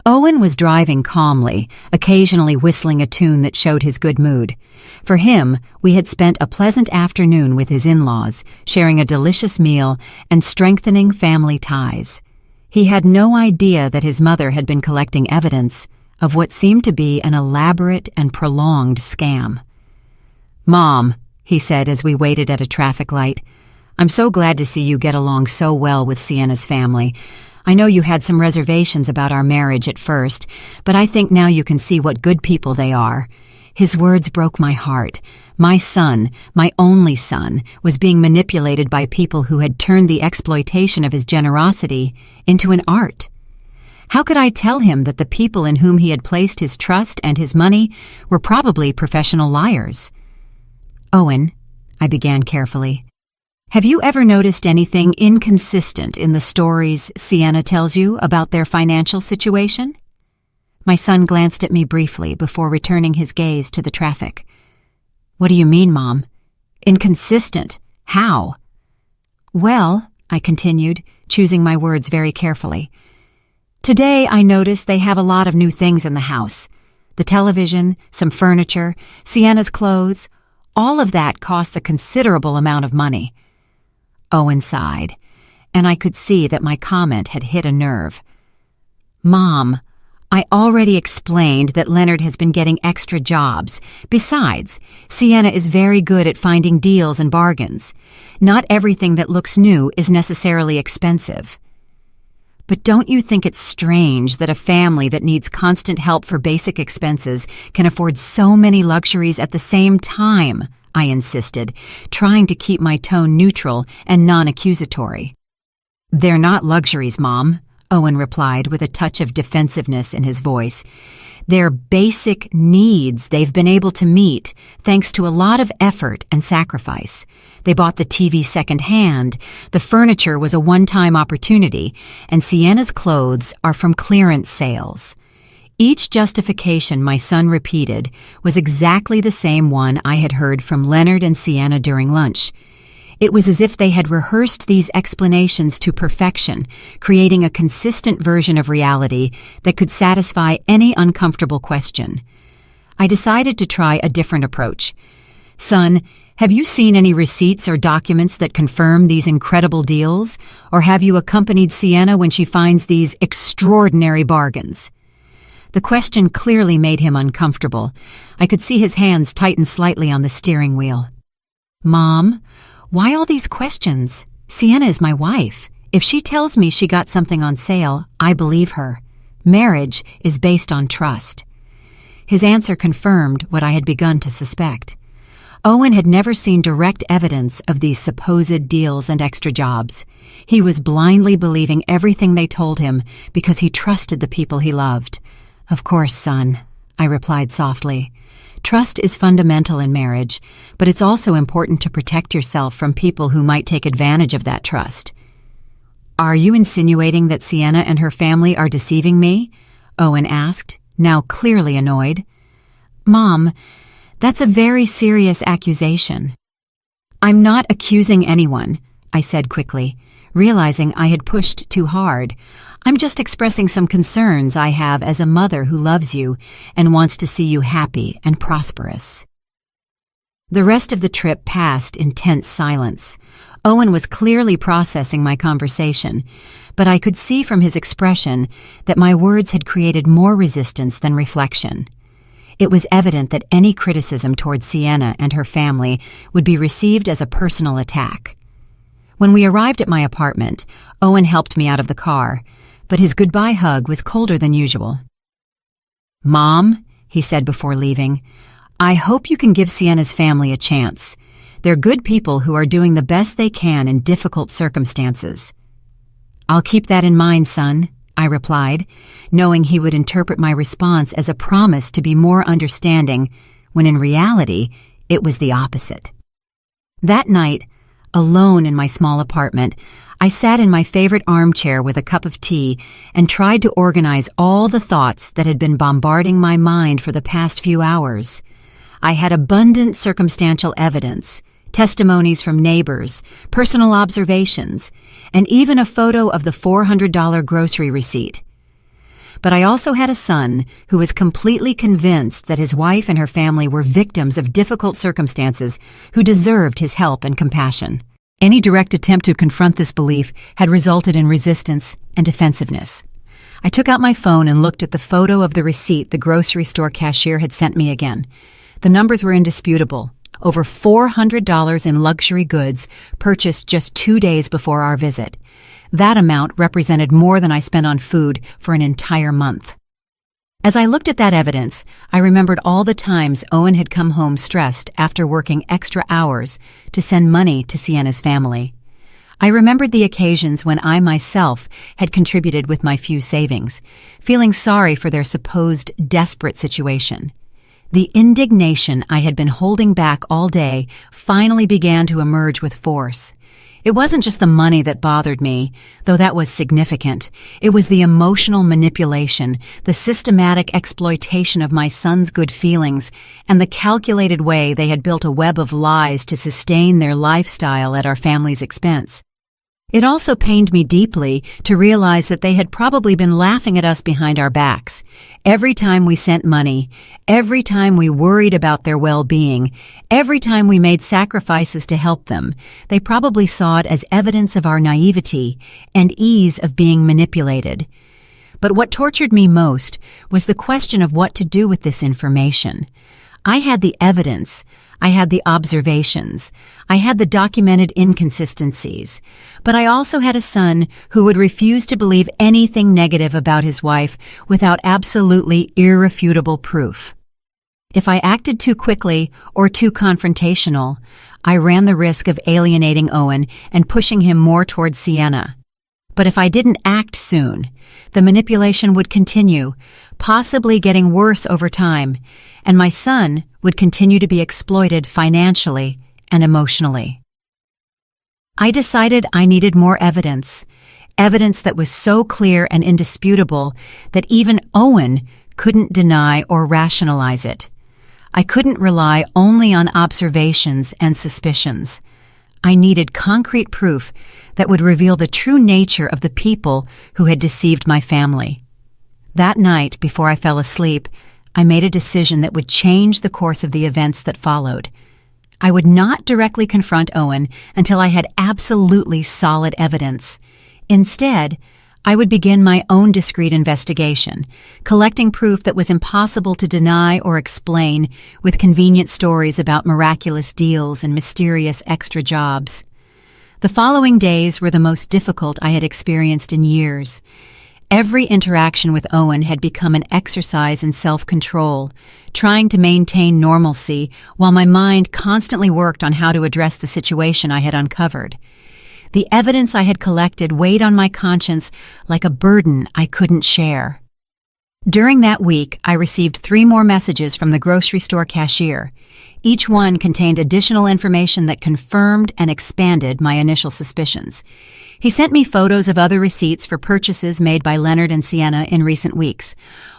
Owen was driving calmly, occasionally whistling a tune that showed his good mood. For him, we had spent a pleasant afternoon with his in-laws, sharing a delicious meal and strengthening family ties. He had no idea that his mother had been collecting evidence of what seemed to be an elaborate and prolonged scam. "Mom," he said as we waited at a traffic light, "I'm so glad to see you get along so well with Sienna's family. I know you had some reservations about our marriage at first, but I think now you can see what good people they are." His words broke my heart. My son, my only son, was being manipulated by people who had turned the exploitation of his generosity into an art. How could I tell him that the people in whom he had placed his trust and his money were probably professional liars? "Owen," I began carefully, Have you ever noticed anything inconsistent in the stories Sienna tells you about their financial situation? My son glanced at me briefly before returning his gaze to the traffic. What do you mean, Mom? Inconsistent? How? Well, I continued, choosing my words very carefully. Today I noticed they have a lot of new things in the house. The television, some furniture, Sienna's clothes, all of that costs a considerable amount of money. Owen sighed, and I could see that my comment had hit a nerve. Mom, I already explained that Leonard has been getting extra jobs. Besides, Sienna is very good at finding deals and bargains. Not everything that looks new is necessarily expensive. But don't you think it's strange that a family that needs constant help for basic expenses can afford so many luxuries at the same time? I insisted, trying to keep my tone neutral and non-accusatory. They're not luxuries, Mom, Owen replied with a touch of defensiveness in his voice. They're basic needs they've been able to meet thanks to a lot of effort and sacrifice. They bought the TV secondhand, the furniture was a one-time opportunity, and Sienna's clothes are from clearance sales. Each justification my son repeated was exactly the same one I had heard from Leonard and Sienna during lunch. It was as if they had rehearsed these explanations to perfection, creating a consistent version of reality that could satisfy any uncomfortable question. I decided to try a different approach. Son, have you seen any receipts or documents that confirm these incredible deals, or have you accompanied Sienna when she finds these extraordinary bargains? The question clearly made him uncomfortable. I could see his hands tighten slightly on the steering wheel. Mom, why all these questions? Sienna is my wife. If she tells me she got something on sale, I believe her. Marriage is based on trust. His answer confirmed what I had begun to suspect. Owen had never seen direct evidence of these supposed deals and extra jobs. He was blindly believing everything they told him because he trusted the people he loved. Of course, son, I replied softly. Trust is fundamental in marriage, but it's also important to protect yourself from people who might take advantage of that trust. Are you insinuating that Sienna and her family are deceiving me? Owen asked, now clearly annoyed. Mom, that's a very serious accusation. I'm not accusing anyone, I said quickly, realizing I had pushed too hard. I'm just expressing some concerns I have as a mother who loves you and wants to see you happy and prosperous. The rest of the trip passed in tense silence. Owen was clearly processing my conversation, but I could see from his expression that my words had created more resistance than reflection. It was evident that any criticism toward Sienna and her family would be received as a personal attack. When we arrived at my apartment, Owen helped me out of the car, but his goodbye hug was colder than usual. Mom, he said before leaving, I hope you can give Sienna's family a chance. They're good people who are doing the best they can in difficult circumstances. I'll keep that in mind, son, I replied, knowing he would interpret my response as a promise to be more understanding, when in reality, it was the opposite. That night, alone in my small apartment, I sat in my favorite armchair with a cup of tea and tried to organize all the thoughts that had been bombarding my mind for the past few hours. I had abundant circumstantial evidence, testimonies from neighbors, personal observations, and even a photo of the $400 grocery receipt. But I also had a son who was completely convinced that his wife and her family were victims of difficult circumstances who deserved his help and compassion. Any direct attempt to confront this belief had resulted in resistance and defensiveness. I took out my phone and looked at the photo of the receipt the grocery store cashier had sent me again. The numbers were indisputable. Over $400 in luxury goods purchased just 2 days before our visit. That amount represented more than I spent on food for an entire month. As I looked at that evidence, I remembered all the times Owen had come home stressed after working extra hours to send money to Sienna's family. I remembered the occasions when I myself had contributed with my few savings, feeling sorry for their supposed desperate situation. The indignation I had been holding back all day finally began to emerge with force. It wasn't just the money that bothered me, though that was significant. It was the emotional manipulation, the systematic exploitation of my son's good feelings, and the calculated way they had built a web of lies to sustain their lifestyle at our family's expense. It also pained me deeply to realize that they had probably been laughing at us behind our backs. Every time we sent money, every time we worried about their well-being, every time we made sacrifices to help them, they probably saw it as evidence of our naivety and ease of being manipulated. But what tortured me most was the question of what to do with this information. I had the evidence, I had the observations, I had the documented inconsistencies, but I also had a son who would refuse to believe anything negative about his wife without absolutely irrefutable proof. If I acted too quickly or too confrontational, I ran the risk of alienating Owen and pushing him more towards Sienna. But if I didn't act soon, the manipulation would continue, possibly getting worse over time, and my son would continue to be exploited financially and emotionally. I decided I needed more evidence that was so clear and indisputable that even Owen couldn't deny or rationalize it. I couldn't rely only on observations and suspicions. I needed concrete proof that would reveal the true nature of the people who had deceived my family. That night, before I fell asleep, I made a decision that would change the course of the events that followed. I would not directly confront Owen until I had absolutely solid evidence. Instead, I would begin my own discreet investigation, collecting proof that was impossible to deny or explain with convenient stories about miraculous deals and mysterious extra jobs. The following days were the most difficult I had experienced in years. Every interaction with Owen had become an exercise in self-control, trying to maintain normalcy while my mind constantly worked on how to address the situation I had uncovered. The evidence I had collected weighed on my conscience like a burden I couldn't share. During that week, I received 3 more messages from the grocery store cashier. Each one contained additional information that confirmed and expanded my initial suspicions. He sent me photos of other receipts for purchases made by Leonard and Sienna in recent weeks,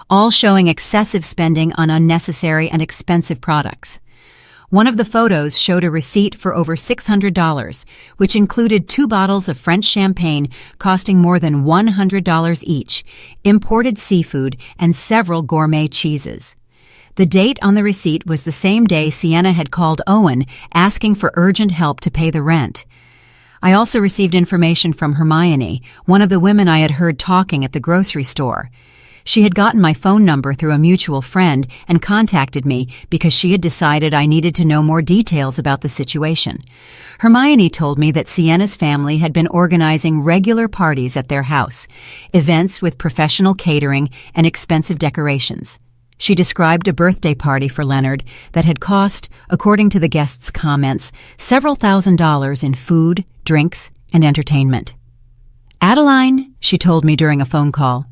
all showing excessive spending on unnecessary and expensive products. One of the photos showed a receipt for over $600, which included 2 bottles of French champagne costing more than $100 each, imported seafood, and several gourmet cheeses. The date on the receipt was the same day Sienna had called Owen asking for urgent help to pay the rent. I also received information from Hermione, one of the women I had heard talking at the grocery store. She had gotten my phone number through a mutual friend and contacted me because she had decided I needed to know more details about the situation. Hermione told me that Sienna's family had been organizing regular parties at their house, events with professional catering and expensive decorations. She described a birthday party for Leonard that had cost, according to the guests' comments, several $1,000s in food, drinks, and entertainment. "Adeline," she told me during a phone call,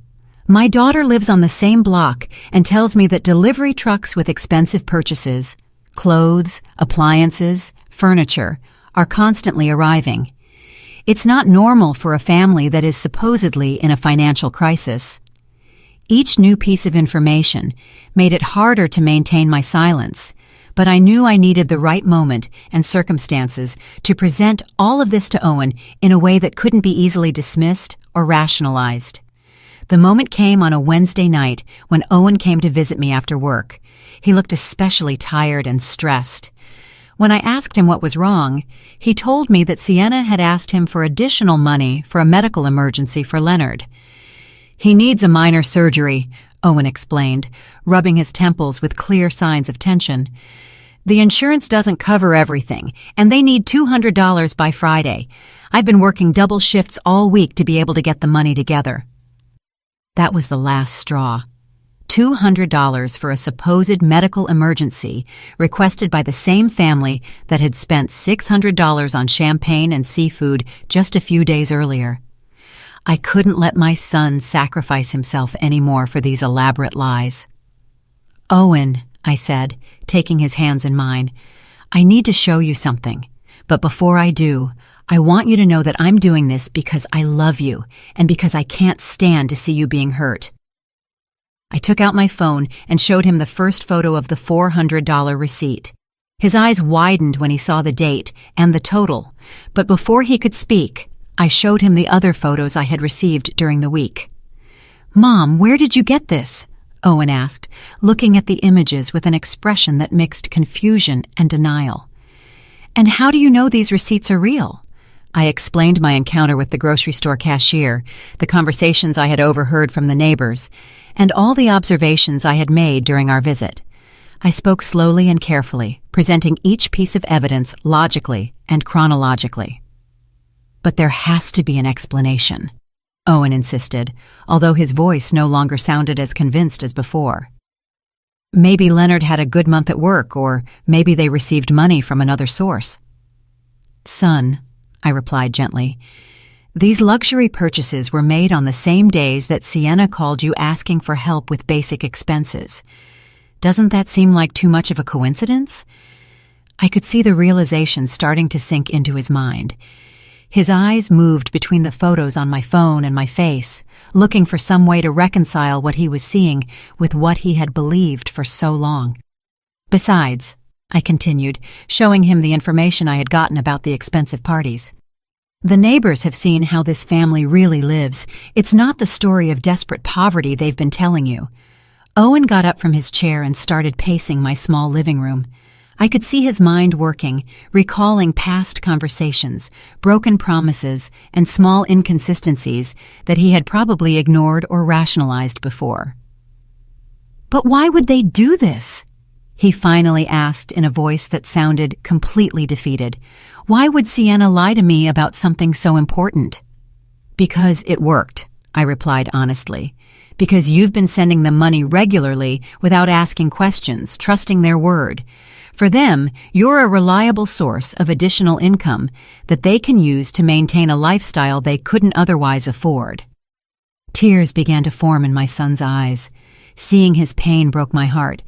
"my daughter lives on the same block and tells me that delivery trucks with expensive purchases, clothes, appliances, furniture, are constantly arriving. It's not normal for a family that is supposedly in a financial crisis." Each new piece of information made it harder to maintain my silence, but I knew I needed the right moment and circumstances to present all of this to Owen in a way that couldn't be easily dismissed or rationalized. The moment came on a Wednesday night when Owen came to visit me after work. He looked especially tired and stressed. When I asked him what was wrong, he told me that Sienna had asked him for additional money for a medical emergency for Leonard. "He needs a minor surgery," Owen explained, rubbing his temples with clear signs of tension. "The insurance doesn't cover everything, and they need $200 by Friday. I've been working double shifts all week to be able to get the money together." That was the last straw. $200 for a supposed medical emergency requested by the same family that had spent $600 on champagne and seafood just a few days earlier. I couldn't let my son sacrifice himself anymore for these elaborate lies. "Owen," I said, taking his hands in mine. I need to show you something. But before I do, I want you to know that I'm doing this because I love you and because I can't stand to see you being hurt. I took out my phone and showed him the first photo of the $400 receipt. His eyes widened when he saw the date and the total, but before he could speak, I showed him the other photos I had received during the week. "Mom, where did you get this?" Owen asked, looking at the images with an expression that mixed confusion and denial. "And how do you know these receipts are real?" I explained my encounter with the grocery store cashier, the conversations I had overheard from the neighbors, and all the observations I had made during our visit. I spoke slowly and carefully, presenting each piece of evidence logically and chronologically. "But there has to be an explanation," Owen insisted, although his voice no longer sounded as convinced as before. "Maybe Leonard had a good month at work, or maybe they received money from another source." "Son," I replied gently, "these luxury purchases were made on the same days that Sienna called you asking for help with basic expenses. Doesn't that seem like too much of a coincidence?" I could see the realization starting to sink into his mind. His eyes moved between the photos on my phone and my face, looking for some way to reconcile what he was seeing with what he had believed for so long. "Besides," I continued, showing him the information I had gotten about the expensive parties, "the neighbors have seen how this family really lives. It's not the story of desperate poverty they've been telling you." Owen got up from his chair and started pacing my small living room. I could see his mind working, recalling past conversations, broken promises, and small inconsistencies that he had probably ignored or rationalized before. "But why would they do this?" he finally asked in a voice that sounded completely defeated. "Why would Sienna lie to me about something so important?" "Because it worked," I replied honestly. "Because you've been sending them money regularly without asking questions, trusting their word. For them, you're a reliable source of additional income that they can use to maintain a lifestyle they couldn't otherwise afford." Tears began to form in my son's eyes. Seeing his pain broke my heart,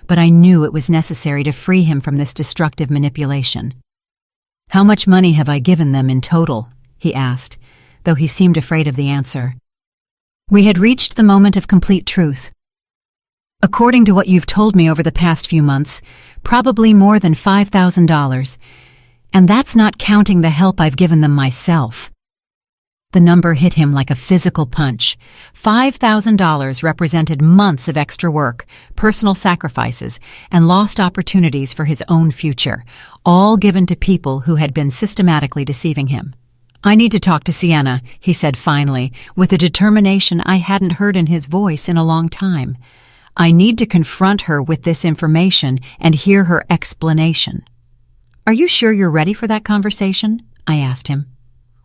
but I knew it was necessary to free him from this destructive manipulation. "How much money have I given them in total?" he asked, though he seemed afraid of the answer. We had reached the moment of complete truth. "According to what you've told me over the past few months, probably more than $5,000, and that's not counting the help I've given them myself." The number hit him like a physical punch. $5,000 represented months of extra work, personal sacrifices, and lost opportunities for his own future, all given to people who had been systematically deceiving him. "I need to talk to Sienna," he said finally, with a determination I hadn't heard in his voice in a long time. "I need to confront her with this information and hear her explanation." "Are you sure you're ready for that conversation?" I asked him.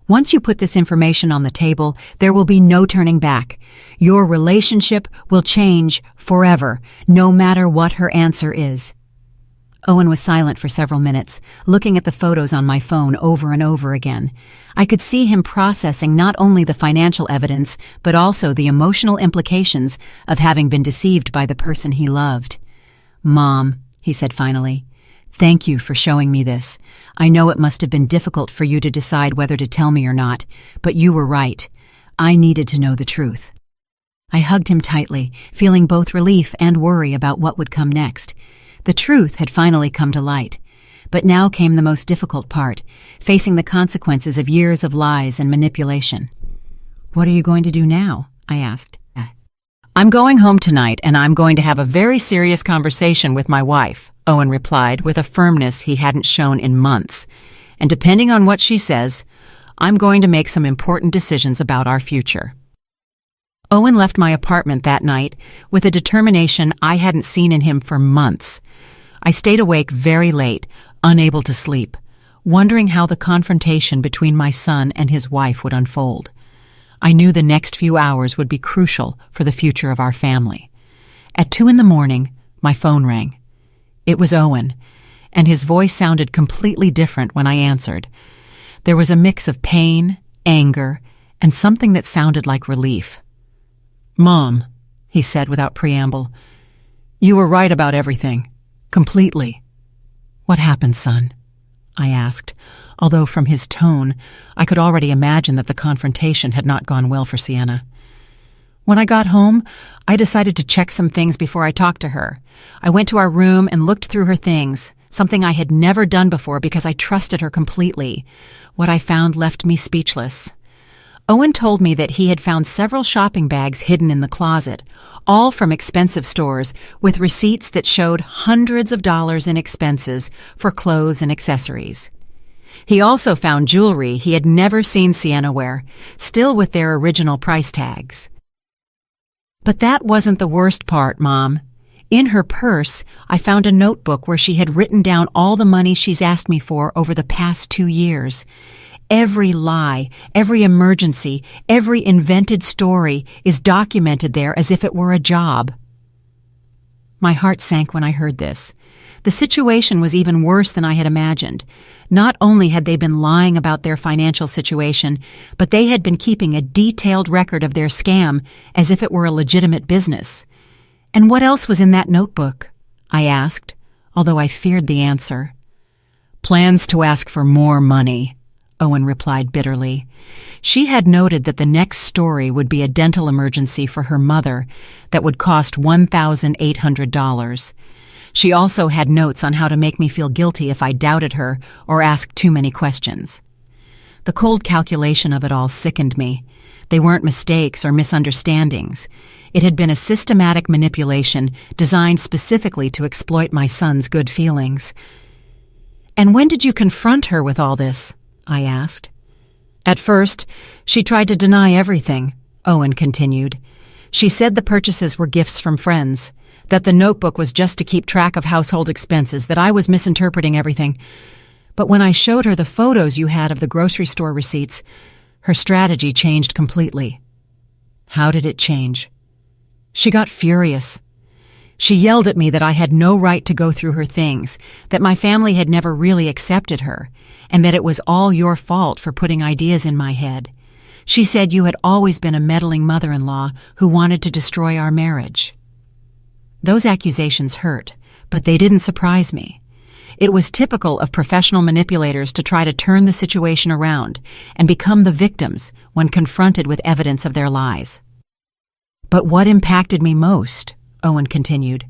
"Once you put this information on the table, there will be no turning back. Your relationship will change forever, no matter what her answer is." Owen was silent for several minutes, looking at the photos on my phone over and over again. I could see him processing not only the financial evidence, but also the emotional implications of having been deceived by the person he loved. "Mom," he said finally, "thank you for showing me this. I know it must have been difficult for you to decide whether to tell me or not, but you were right. I needed to know the truth." I hugged him tightly, feeling both relief and worry about what would come next. The truth had finally come to light. But now came the most difficult part, facing the consequences of years of lies and manipulation. "What are you going to do now?" I asked. "I'm going home tonight, and I'm going to have a very serious conversation with my wife," Owen replied with a firmness he hadn't shown in months. "And depending on what she says, I'm going to make some important decisions about our future." Owen left my apartment that night with a determination I hadn't seen in him for months. I stayed awake very late, unable to sleep, wondering how the confrontation between my son and his wife would unfold. I knew the next few hours would be crucial for the future of our family. At 2 a.m, my phone rang. It was Owen, and his voice sounded completely different when I answered. There was a mix of pain, anger, and something that sounded like relief. "Mom," he said without preamble, You were right about everything. Completely. What happened, son? I asked, although from his tone, I could already imagine that the confrontation had not gone well for Sienna. When I got home, I decided to check some things before I talked to her. I went to our room and looked through her things, something I had never done before because I trusted her completely. What I found left me speechless. Owen told me that he had found several shopping bags hidden in the closet, all from expensive stores, with receipts that showed hundreds of dollars in expenses for clothes and accessories. He also found jewelry he had never seen Sienna wear, still with their original price tags. But that wasn't the worst part, Mom. In her purse, I found a notebook where she had written down all the money she's asked me for over the past 2 years. Every lie, every emergency, every invented story is documented there as if it were a job. My heart sank when I heard this. The situation was even worse than I had imagined. Not only had they been lying about their financial situation, but they had been keeping a detailed record of their scam as if it were a legitimate business. And what else was in that notebook? I asked, although I feared the answer. Plans to ask for more money, Owen replied bitterly. She had noted that the next story would be a dental emergency for her mother that would cost $1,800. She also had notes on how to make me feel guilty if I doubted her or asked too many questions. The cold calculation of it all sickened me. They weren't mistakes or misunderstandings. It had been a systematic manipulation designed specifically to exploit my son's good feelings. And when did you confront her with all this? I asked. At first, she tried to deny everything, Owen continued. She said the purchases were gifts from friends, that the notebook was just to keep track of household expenses, that I was misinterpreting everything. But when I showed her the photos you had of the grocery store receipts, her strategy changed completely. How did it change? She got furious. She yelled at me that I had no right to go through her things, that my family had never really accepted her, and that it was all your fault for putting ideas in my head. She said you had always been a meddling mother-in-law who wanted to destroy our marriage. Those accusations hurt, but they didn't surprise me. It was typical of professional manipulators to try to turn the situation around and become the victims when confronted with evidence of their lies. But what impacted me most, Owen continued,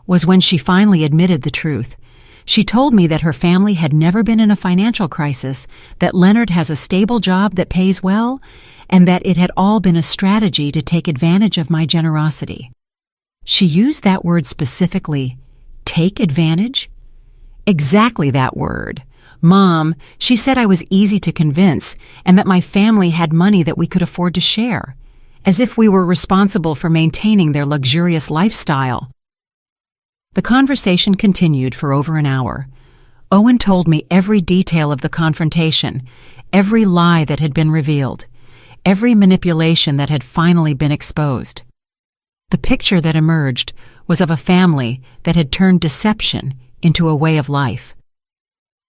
was when she finally admitted the truth. She told me that her family had never been in a financial crisis, that Leonard has a stable job that pays well, and that it had all been a strategy to take advantage of my generosity. She used that word specifically, take advantage? Exactly that word. Mom, she said I was easy to convince and that my family had money that we could afford to share, as if we were responsible for maintaining their luxurious lifestyle. The conversation continued for over an hour. Owen told me every detail of the confrontation, every lie that had been revealed, every manipulation that had finally been exposed. The picture that emerged was of a family that had turned deception into a way of life.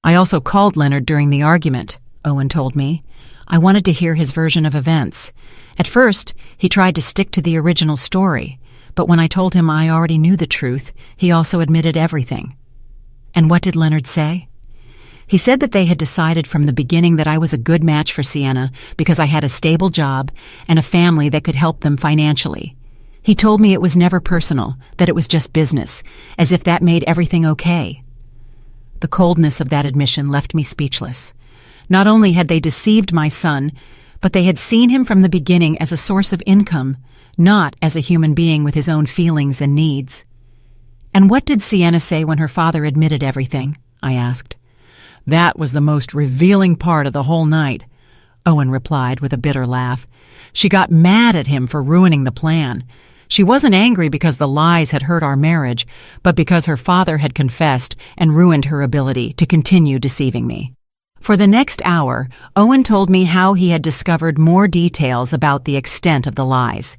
I also called Leonard during the argument, Owen told me. I wanted to hear his version of events. At first, he tried to stick to the original story, but when I told him I already knew the truth, he also admitted everything. And what did Leonard say? He said that they had decided from the beginning that I was a good match for Sienna because I had a stable job and a family that could help them financially. He told me it was never personal, that it was just business, as if that made everything okay. The coldness of that admission left me speechless. Not only had they deceived my son, but they had seen him from the beginning as a source of income, not as a human being with his own feelings and needs. And what did Sienna say when her father admitted everything? I asked. That was the most revealing part of the whole night, Owen replied with a bitter laugh. She got mad at him for ruining the plan. She wasn't angry because the lies had hurt our marriage, but because her father had confessed and ruined her ability to continue deceiving me. For the next hour, Owen told me how he had discovered more details about the extent of the lies.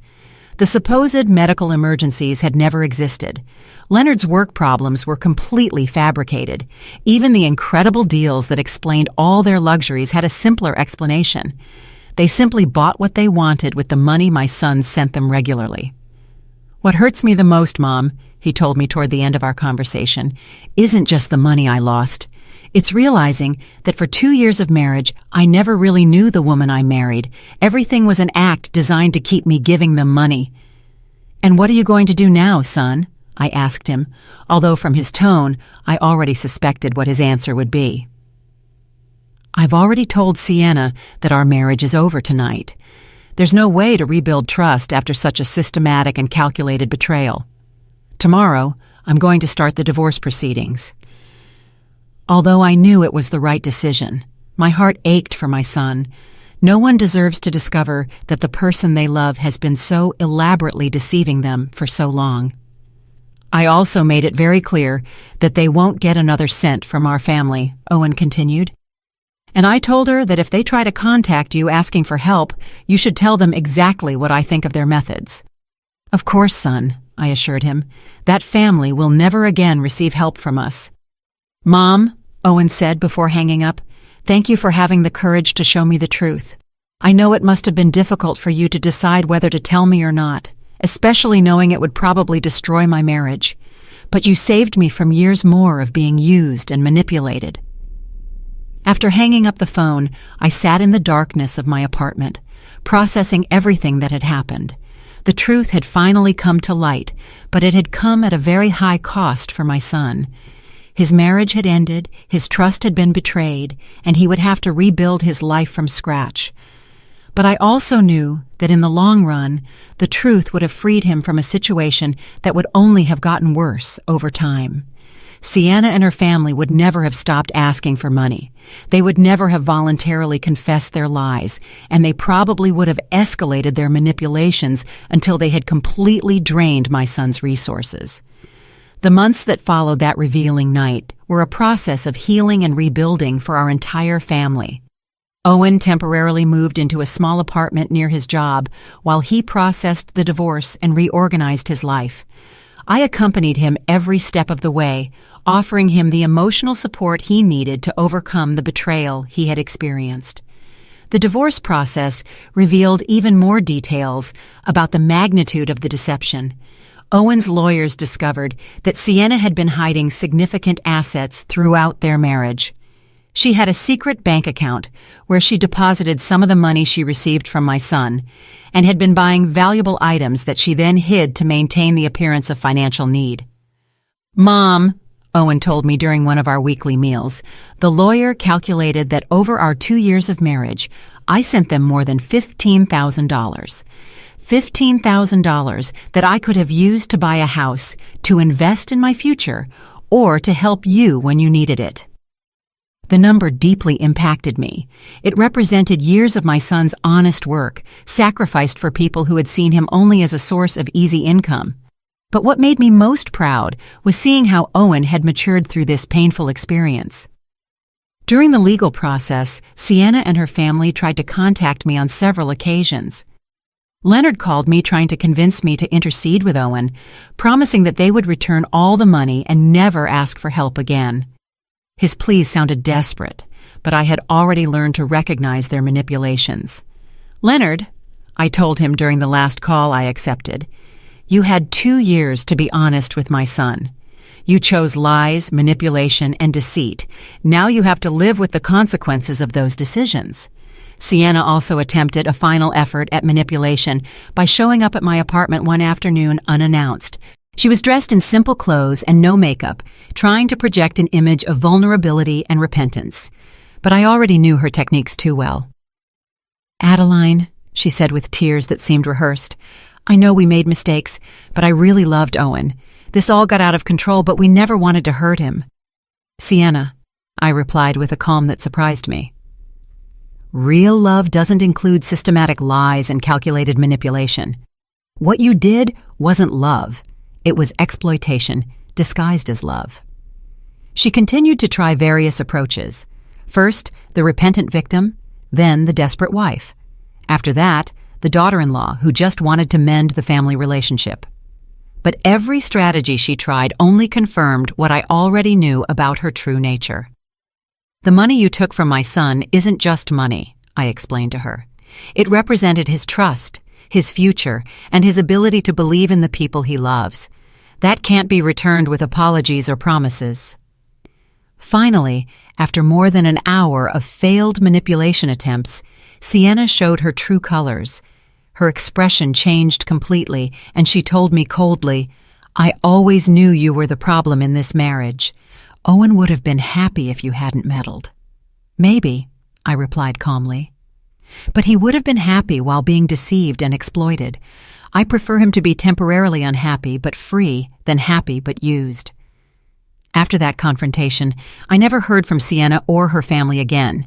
The supposed medical emergencies had never existed. Leonard's work problems were completely fabricated. Even the incredible deals that explained all their luxuries had a simpler explanation. They simply bought what they wanted with the money my son sent them regularly. What hurts me the most, Mom, he told me toward the end of our conversation, isn't just the money I lost. It's realizing that for 2 years of marriage, I never really knew the woman I married. Everything was an act designed to keep me giving them money. "And what are you going to do now, son?" I asked him, although from his tone, I already suspected what his answer would be. "I've already told Sienna that our marriage is over tonight. There's no way to rebuild trust after such a systematic and calculated betrayal. Tomorrow, I'm going to start the divorce proceedings." Although I knew it was the right decision, my heart ached for my son. No one deserves to discover that the person they love has been so elaborately deceiving them for so long. I also made it very clear that they won't get another cent from our family, Owen continued. "And I told her that if they try to contact you asking for help, you should tell them exactly what I think of their methods." "Of course, son," I assured him. "That family will never again receive help from us." "Mom," Owen said before hanging up, "thank you for having the courage to show me the truth. I know it must have been difficult for you to decide whether to tell me or not, especially knowing it would probably destroy my marriage. But you saved me from years more of being used and manipulated." After hanging up the phone, I sat in the darkness of my apartment, processing everything that had happened. The truth had finally come to light, but it had come at a very high cost for my son. His marriage had ended, his trust had been betrayed, and he would have to rebuild his life from scratch. But I also knew that in the long run, the truth would have freed him from a situation that would only have gotten worse over time. Sienna and her family would never have stopped asking for money. They would never have voluntarily confessed their lies, and they probably would have escalated their manipulations until they had completely drained my son's resources. The months that followed that revealing night were a process of healing and rebuilding for our entire family. Owen temporarily moved into a small apartment near his job while he processed the divorce and reorganized his life. I accompanied him every step of the way, offering him the emotional support he needed to overcome the betrayal he had experienced. The divorce process revealed even more details about the magnitude of the deception. Owen's lawyers discovered that Sienna had been hiding significant assets throughout their marriage. She had a secret bank account where she deposited some of the money she received from my son and had been buying valuable items that she then hid to maintain the appearance of financial need. "Mom," Owen told me during one of our weekly meals, "the lawyer calculated that over our 2 years of marriage, I sent them more than $15,000. $15,000 that I could have used to buy a house, to invest in my future, or to help you when you needed it." The number deeply impacted me. It represented years of my son's honest work, sacrificed for people who had seen him only as a source of easy income. But what made me most proud was seeing how Owen had matured through this painful experience. During the legal process, Sienna and her family tried to contact me on several occasions. Leonard called me trying to convince me to intercede with Owen, promising that they would return all the money and never ask for help again. His pleas sounded desperate, but I had already learned to recognize their manipulations. "Leonard," I told him during the last call I accepted, "you had 2 years to be honest with my son. You chose lies, manipulation, and deceit. Now you have to live with the consequences of those decisions." Sienna also attempted a final effort at manipulation by showing up at my apartment one afternoon unannounced. She was dressed in simple clothes and no makeup, trying to project an image of vulnerability and repentance. But I already knew her techniques too well. "Adeline," she said with tears that seemed rehearsed, "I know we made mistakes, but I really loved Owen. This all got out of control, but we never wanted to hurt him." "Sienna," I replied with a calm that surprised me. "Real love doesn't include systematic lies and calculated manipulation. What you did wasn't love. It was exploitation, disguised as love." She continued to try various approaches. First, the repentant victim, then the desperate wife. After that, the daughter-in-law who just wanted to mend the family relationship. But every strategy she tried only confirmed what I already knew about her true nature. "The money you took from my son isn't just money," I explained to her. "It represented his trust, his future, and his ability to believe in the people he loves. That can't be returned with apologies or promises. Finally, after more than an hour of failed manipulation attempts, Sienna showed her true colors. Her expression changed completely, and she told me coldly, "I always knew you were the problem in this marriage. Owen would have been happy if you hadn't meddled." "Maybe," I replied calmly. "But he would have been happy while being deceived and exploited. I prefer him to be temporarily unhappy but free than happy but used." After that confrontation, I never heard from Sienna or her family again.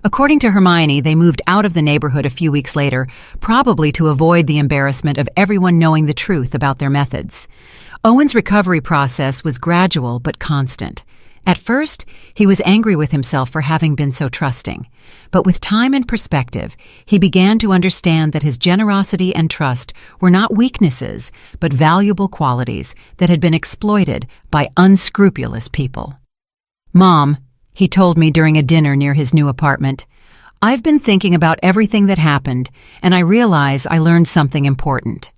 According to Hermione, they moved out of the neighborhood a few weeks later, probably to avoid the embarrassment of everyone knowing the truth about their methods. Owen's recovery process was gradual but constant. At first, he was angry with himself for having been so trusting. But with time and perspective, he began to understand that his generosity and trust were not weaknesses, but valuable qualities that had been exploited by unscrupulous people. "Mom," he told me during a dinner near his new apartment, "I've been thinking about everything that happened, and I realize I learned something important.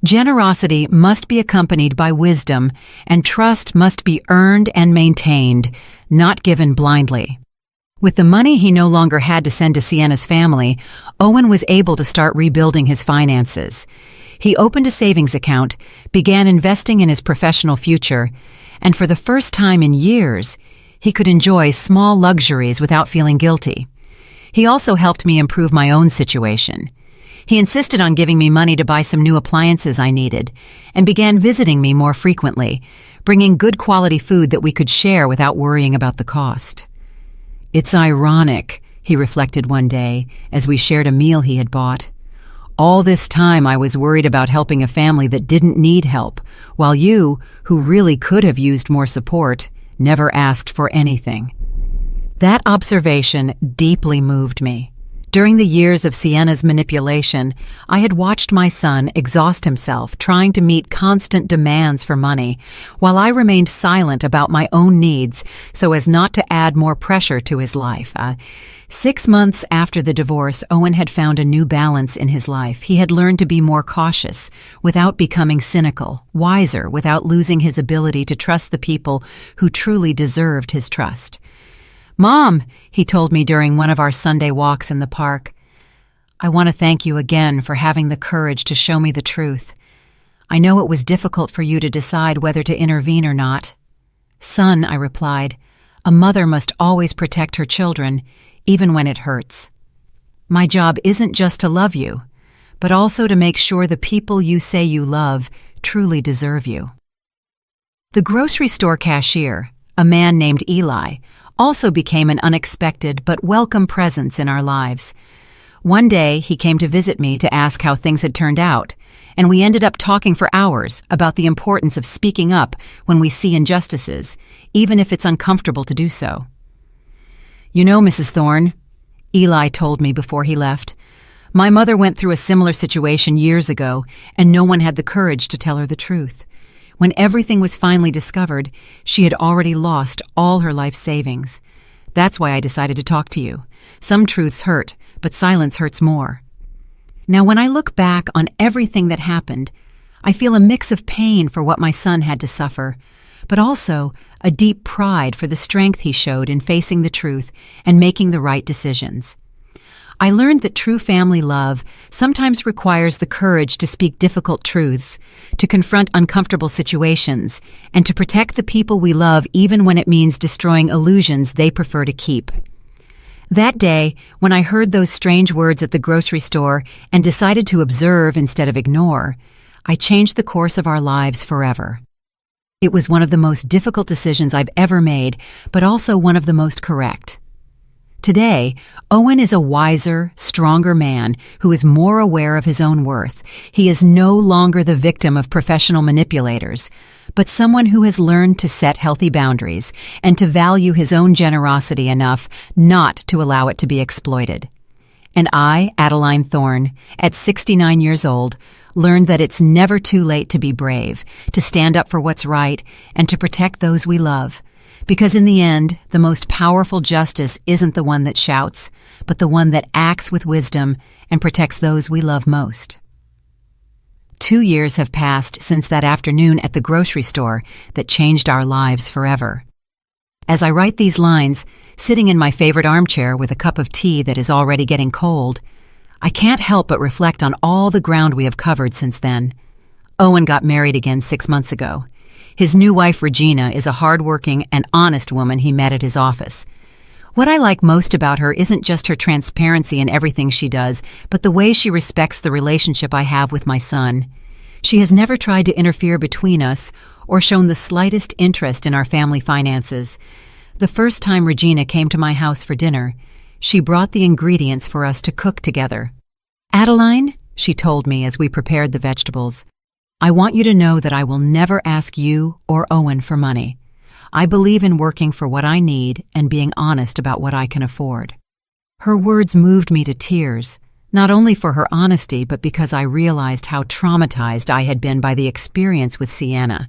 Generosity must be accompanied by wisdom, and trust must be earned and maintained, not given blindly." With the money he no longer had to send to Sienna's family, Owen was able to start rebuilding his finances. He opened a savings account, began investing in his professional future, and for the first time in years, he could enjoy small luxuries without feeling guilty. He also helped me improve my own situation. He insisted on giving me money to buy some new appliances I needed, and began visiting me more frequently, bringing good quality food that we could share without worrying about the cost. "It's ironic," he reflected one day, as we shared a meal he had bought. "All this time I was worried about helping a family that didn't need help, while you, who really could have used more support, never asked for anything." That observation deeply moved me. During the years of Sienna's manipulation, I had watched my son exhaust himself trying to meet constant demands for money, while I remained silent about my own needs so as not to add more pressure to his life. 6 months after the divorce, Owen had found a new balance in his life. He had learned to be more cautious without becoming cynical, wiser without losing his ability to trust the people who truly deserved his trust. "Mom," he told me during one of our Sunday walks in the park, "I want to thank you again for having the courage to show me the truth. I know it was difficult for you to decide whether to intervene or not." "Son," I replied, "a mother must always protect her children, even when it hurts. My job isn't just to love you, but also to make sure the people you say you love truly deserve you." The grocery store cashier, a man named Eli, also became an unexpected but welcome presence in our lives. One day, he came to visit me to ask how things had turned out, and we ended up talking for hours about the importance of speaking up when we see injustices, even if it's uncomfortable to do so. "You know, Mrs. Thorne," Eli told me before he left, "my mother went through a similar situation years ago, and no one had the courage to tell her the truth. When everything was finally discovered, she had already lost all her life savings. That's why I decided to talk to you. Some truths hurt, but silence hurts more." Now, when I look back on everything that happened, I feel a mix of pain for what my son had to suffer, but also a deep pride for the strength he showed in facing the truth and making the right decisions. I learned that true family love sometimes requires the courage to speak difficult truths, to confront uncomfortable situations, and to protect the people we love even when it means destroying illusions they prefer to keep. That day, when I heard those strange words at the grocery store and decided to observe instead of ignore, I changed the course of our lives forever. It was one of the most difficult decisions I've ever made, but also one of the most correct. Today, Owen is a wiser, stronger man who is more aware of his own worth. He is no longer the victim of professional manipulators, but someone who has learned to set healthy boundaries and to value his own generosity enough not to allow it to be exploited. And I, Adeline Thorne, at 69 years old, learned that it's never too late to be brave, to stand up for what's right, and to protect those we love. Because in the end, the most powerful justice isn't the one that shouts, but the one that acts with wisdom and protects those we love most. 2 years have passed since that afternoon at the grocery store that changed our lives forever. As I write these lines, sitting in my favorite armchair with a cup of tea that is already getting cold, I can't help but reflect on all the ground we have covered since then. Owen got married again 6 months ago. His new wife, Regina, is a hard-working and honest woman he met at his office. What I like most about her isn't just her transparency in everything she does, but the way she respects the relationship I have with my son. She has never tried to interfere between us or shown the slightest interest in our family finances. The first time Regina came to my house for dinner, she brought the ingredients for us to cook together. "Adeline," she told me as we prepared the vegetables, "I want you to know that I will never ask you or Owen for money. I believe in working for what I need and being honest about what I can afford." Her words moved me to tears, not only for her honesty, but because I realized how traumatized I had been by the experience with Sienna.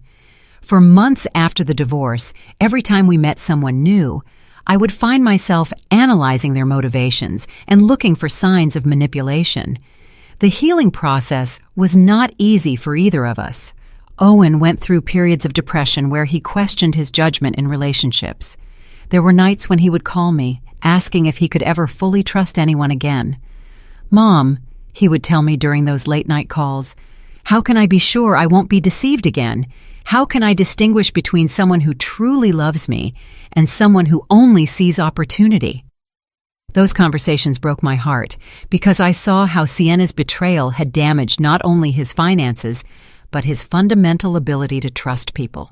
For months after the divorce, every time we met someone new, I would find myself analyzing their motivations and looking for signs of manipulation. The healing process was not easy for either of us. Owen went through periods of depression where he questioned his judgment in relationships. There were nights when he would call me, asking if he could ever fully trust anyone again. "Mom," he would tell me during those late-night calls, "how can I be sure I won't be deceived again? How can I distinguish between someone who truly loves me and someone who only sees opportunity?" Those conversations broke my heart because I saw how Sienna's betrayal had damaged not only his finances, but his fundamental ability to trust people.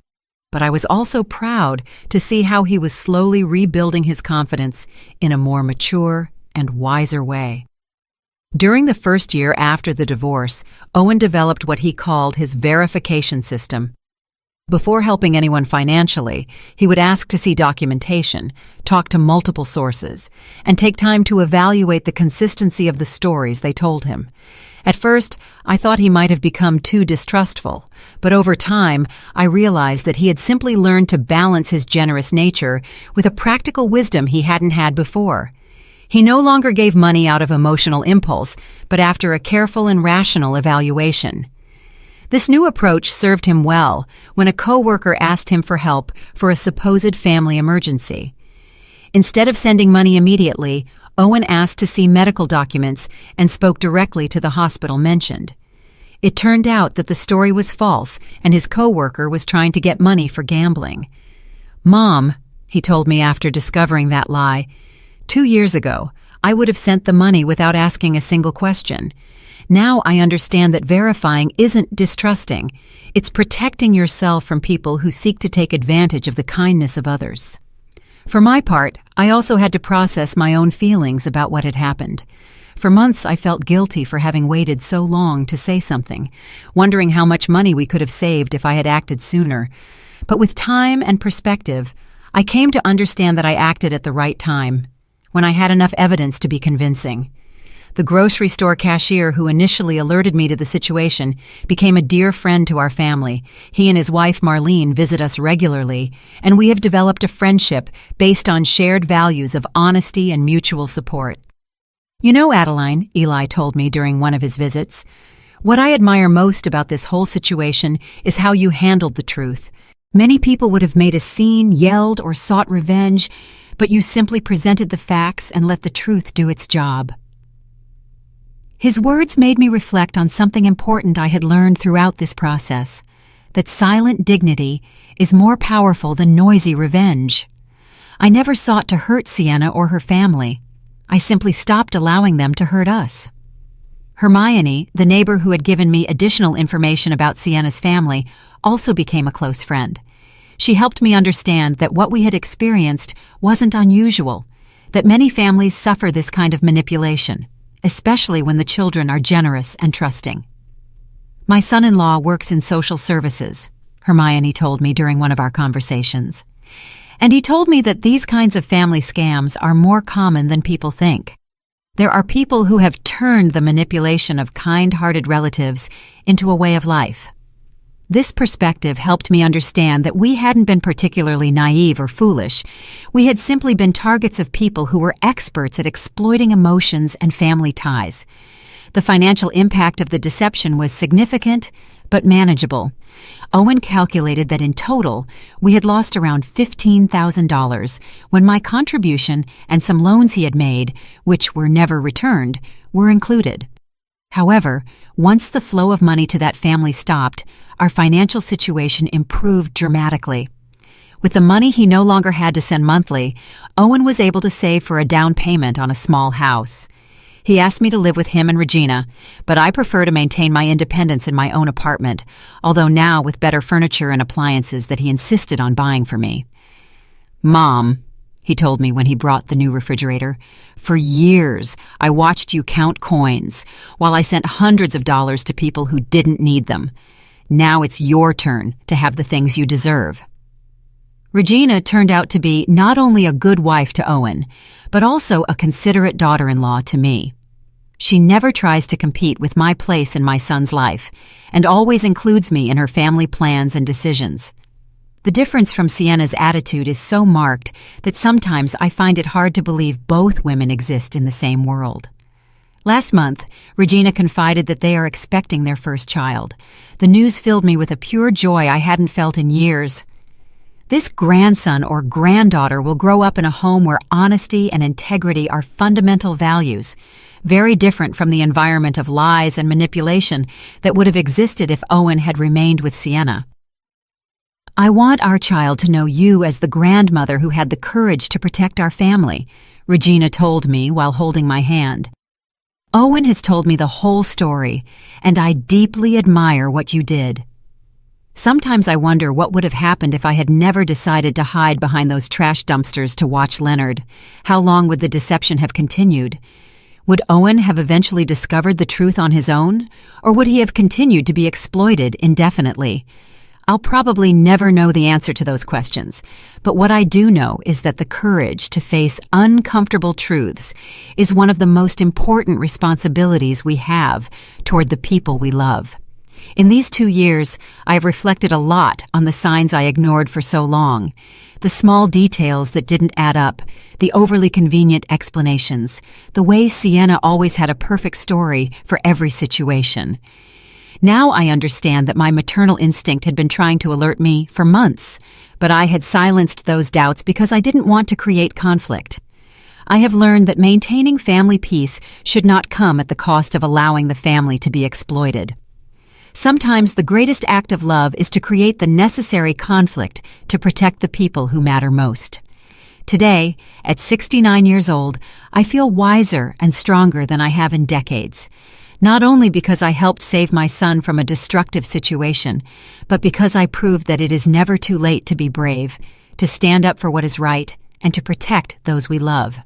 But I was also proud to see how he was slowly rebuilding his confidence in a more mature and wiser way. During the first year after the divorce, Owen developed what he called his verification system. Before helping anyone financially, he would ask to see documentation, talk to multiple sources, and take time to evaluate the consistency of the stories they told him. At first, I thought he might have become too distrustful, but over time, I realized that he had simply learned to balance his generous nature with a practical wisdom he hadn't had before. He no longer gave money out of emotional impulse, but after a careful and rational evaluation. This new approach served him well when a coworker asked him for help for a supposed family emergency. Instead of sending money immediately, Owen asked to see medical documents and spoke directly to the hospital mentioned. It turned out that the story was false and his coworker was trying to get money for gambling. "Mom," he told me after discovering that lie, "2 years ago, I would have sent the money without asking a single question. Now I understand that verifying isn't distrusting. It's protecting yourself from people who seek to take advantage of the kindness of others." For my part, I also had to process my own feelings about what had happened. For months, I felt guilty for having waited so long to say something, wondering how much money we could have saved if I had acted sooner. But with time and perspective, I came to understand that I acted at the right time, when I had enough evidence to be convincing. The grocery store cashier who initially alerted me to the situation became a dear friend to our family. He and his wife Marlene visit us regularly, and we have developed a friendship based on shared values of honesty and mutual support. "You know, Adeline," Eli told me during one of his visits, "what I admire most about this whole situation is how you handled the truth. Many people would have made a scene, yelled, or sought revenge, but you simply presented the facts and let the truth do its job." His words made me reflect on something important I had learned throughout this process, that silent dignity is more powerful than noisy revenge. I never sought to hurt Sienna or her family. I simply stopped allowing them to hurt us. Hermione, the neighbor who had given me additional information about Sienna's family, also became a close friend. She helped me understand that what we had experienced wasn't unusual, that many families suffer this kind of manipulation, especially when the children are generous and trusting. "My son-in-law works in social services," Hermione told me during one of our conversations. "And he told me that these kinds of family scams are more common than people think. There are people who have turned the manipulation of kind-hearted relatives into a way of life." This perspective helped me understand that we hadn't been particularly naive or foolish. We had simply been targets of people who were experts at exploiting emotions and family ties. The financial impact of the deception was significant, but manageable. Owen calculated that in total, we had lost around $15,000 when my contribution and some loans he had made, which were never returned, were included. However, once the flow of money to that family stopped, our financial situation improved dramatically. With the money he no longer had to send monthly, Owen was able to save for a down payment on a small house. He asked me to live with him and Regina, but I prefer to maintain my independence in my own apartment, although now with better furniture and appliances that he insisted on buying for me. "Mom," he told me when he brought the new refrigerator, "for years I watched you count coins while I sent hundreds of dollars to people who didn't need them. Now it's your turn to have the things you deserve." Regina turned out to be not only a good wife to Owen, but also a considerate daughter-in-law to me. She never tries to compete with my place in my son's life, and always includes me in her family plans and decisions. The difference from Sienna's attitude is so marked that sometimes I find it hard to believe both women exist in the same world. Last month, Regina confided that they are expecting their first child. The news filled me with a pure joy I hadn't felt in years. This grandson or granddaughter will grow up in a home where honesty and integrity are fundamental values, very different from the environment of lies and manipulation that would have existed if Owen had remained with Sienna. "I want our child to know you as the grandmother who had the courage to protect our family," Regina told me while holding my hand. "Owen has told me the whole story, and I deeply admire what you did. Sometimes I wonder what would have happened if I had never decided to hide behind those trash dumpsters to watch Leonard. How long would the deception have continued? Would Owen have eventually discovered the truth on his own, or would he have continued to be exploited indefinitely? I'll probably never know the answer to those questions, but what I do know is that the courage to face uncomfortable truths is one of the most important responsibilities we have toward the people we love. In these 2 years, I have reflected a lot on the signs I ignored for so long, the small details that didn't add up, the overly convenient explanations, the way Sienna always had a perfect story for every situation. Now I understand that my maternal instinct had been trying to alert me for months, but I had silenced those doubts because I didn't want to create conflict. I have learned that maintaining family peace should not come at the cost of allowing the family to be exploited. Sometimes the greatest act of love is to create the necessary conflict to protect the people who matter most. Today, at 69 years old, I feel wiser and stronger than I have in decades. Not only because I helped save my son from a destructive situation, but because I proved that it is never too late to be brave, to stand up for what is right, and to protect those we love.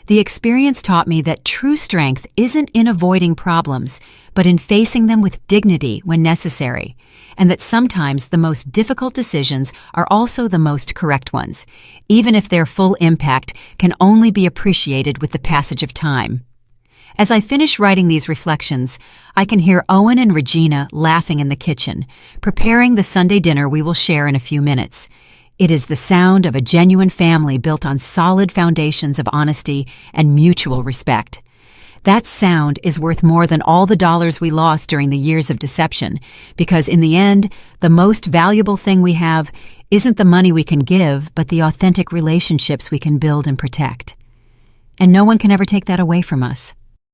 The experience taught me that true strength isn't in avoiding problems, but in facing them with dignity when necessary, and that sometimes the most difficult decisions are also the most correct ones, even if their full impact can only be appreciated with the passage of time. As I finish writing these reflections, I can hear Owen and Regina laughing in the kitchen, preparing the Sunday dinner we will share in a few minutes. It is the sound of a genuine family built on solid foundations of honesty and mutual respect. That sound is worth more than all the dollars we lost during the years of deception, because in the end, the most valuable thing we have isn't the money we can give, but the authentic relationships we can build and protect. And no one can ever take that away from us.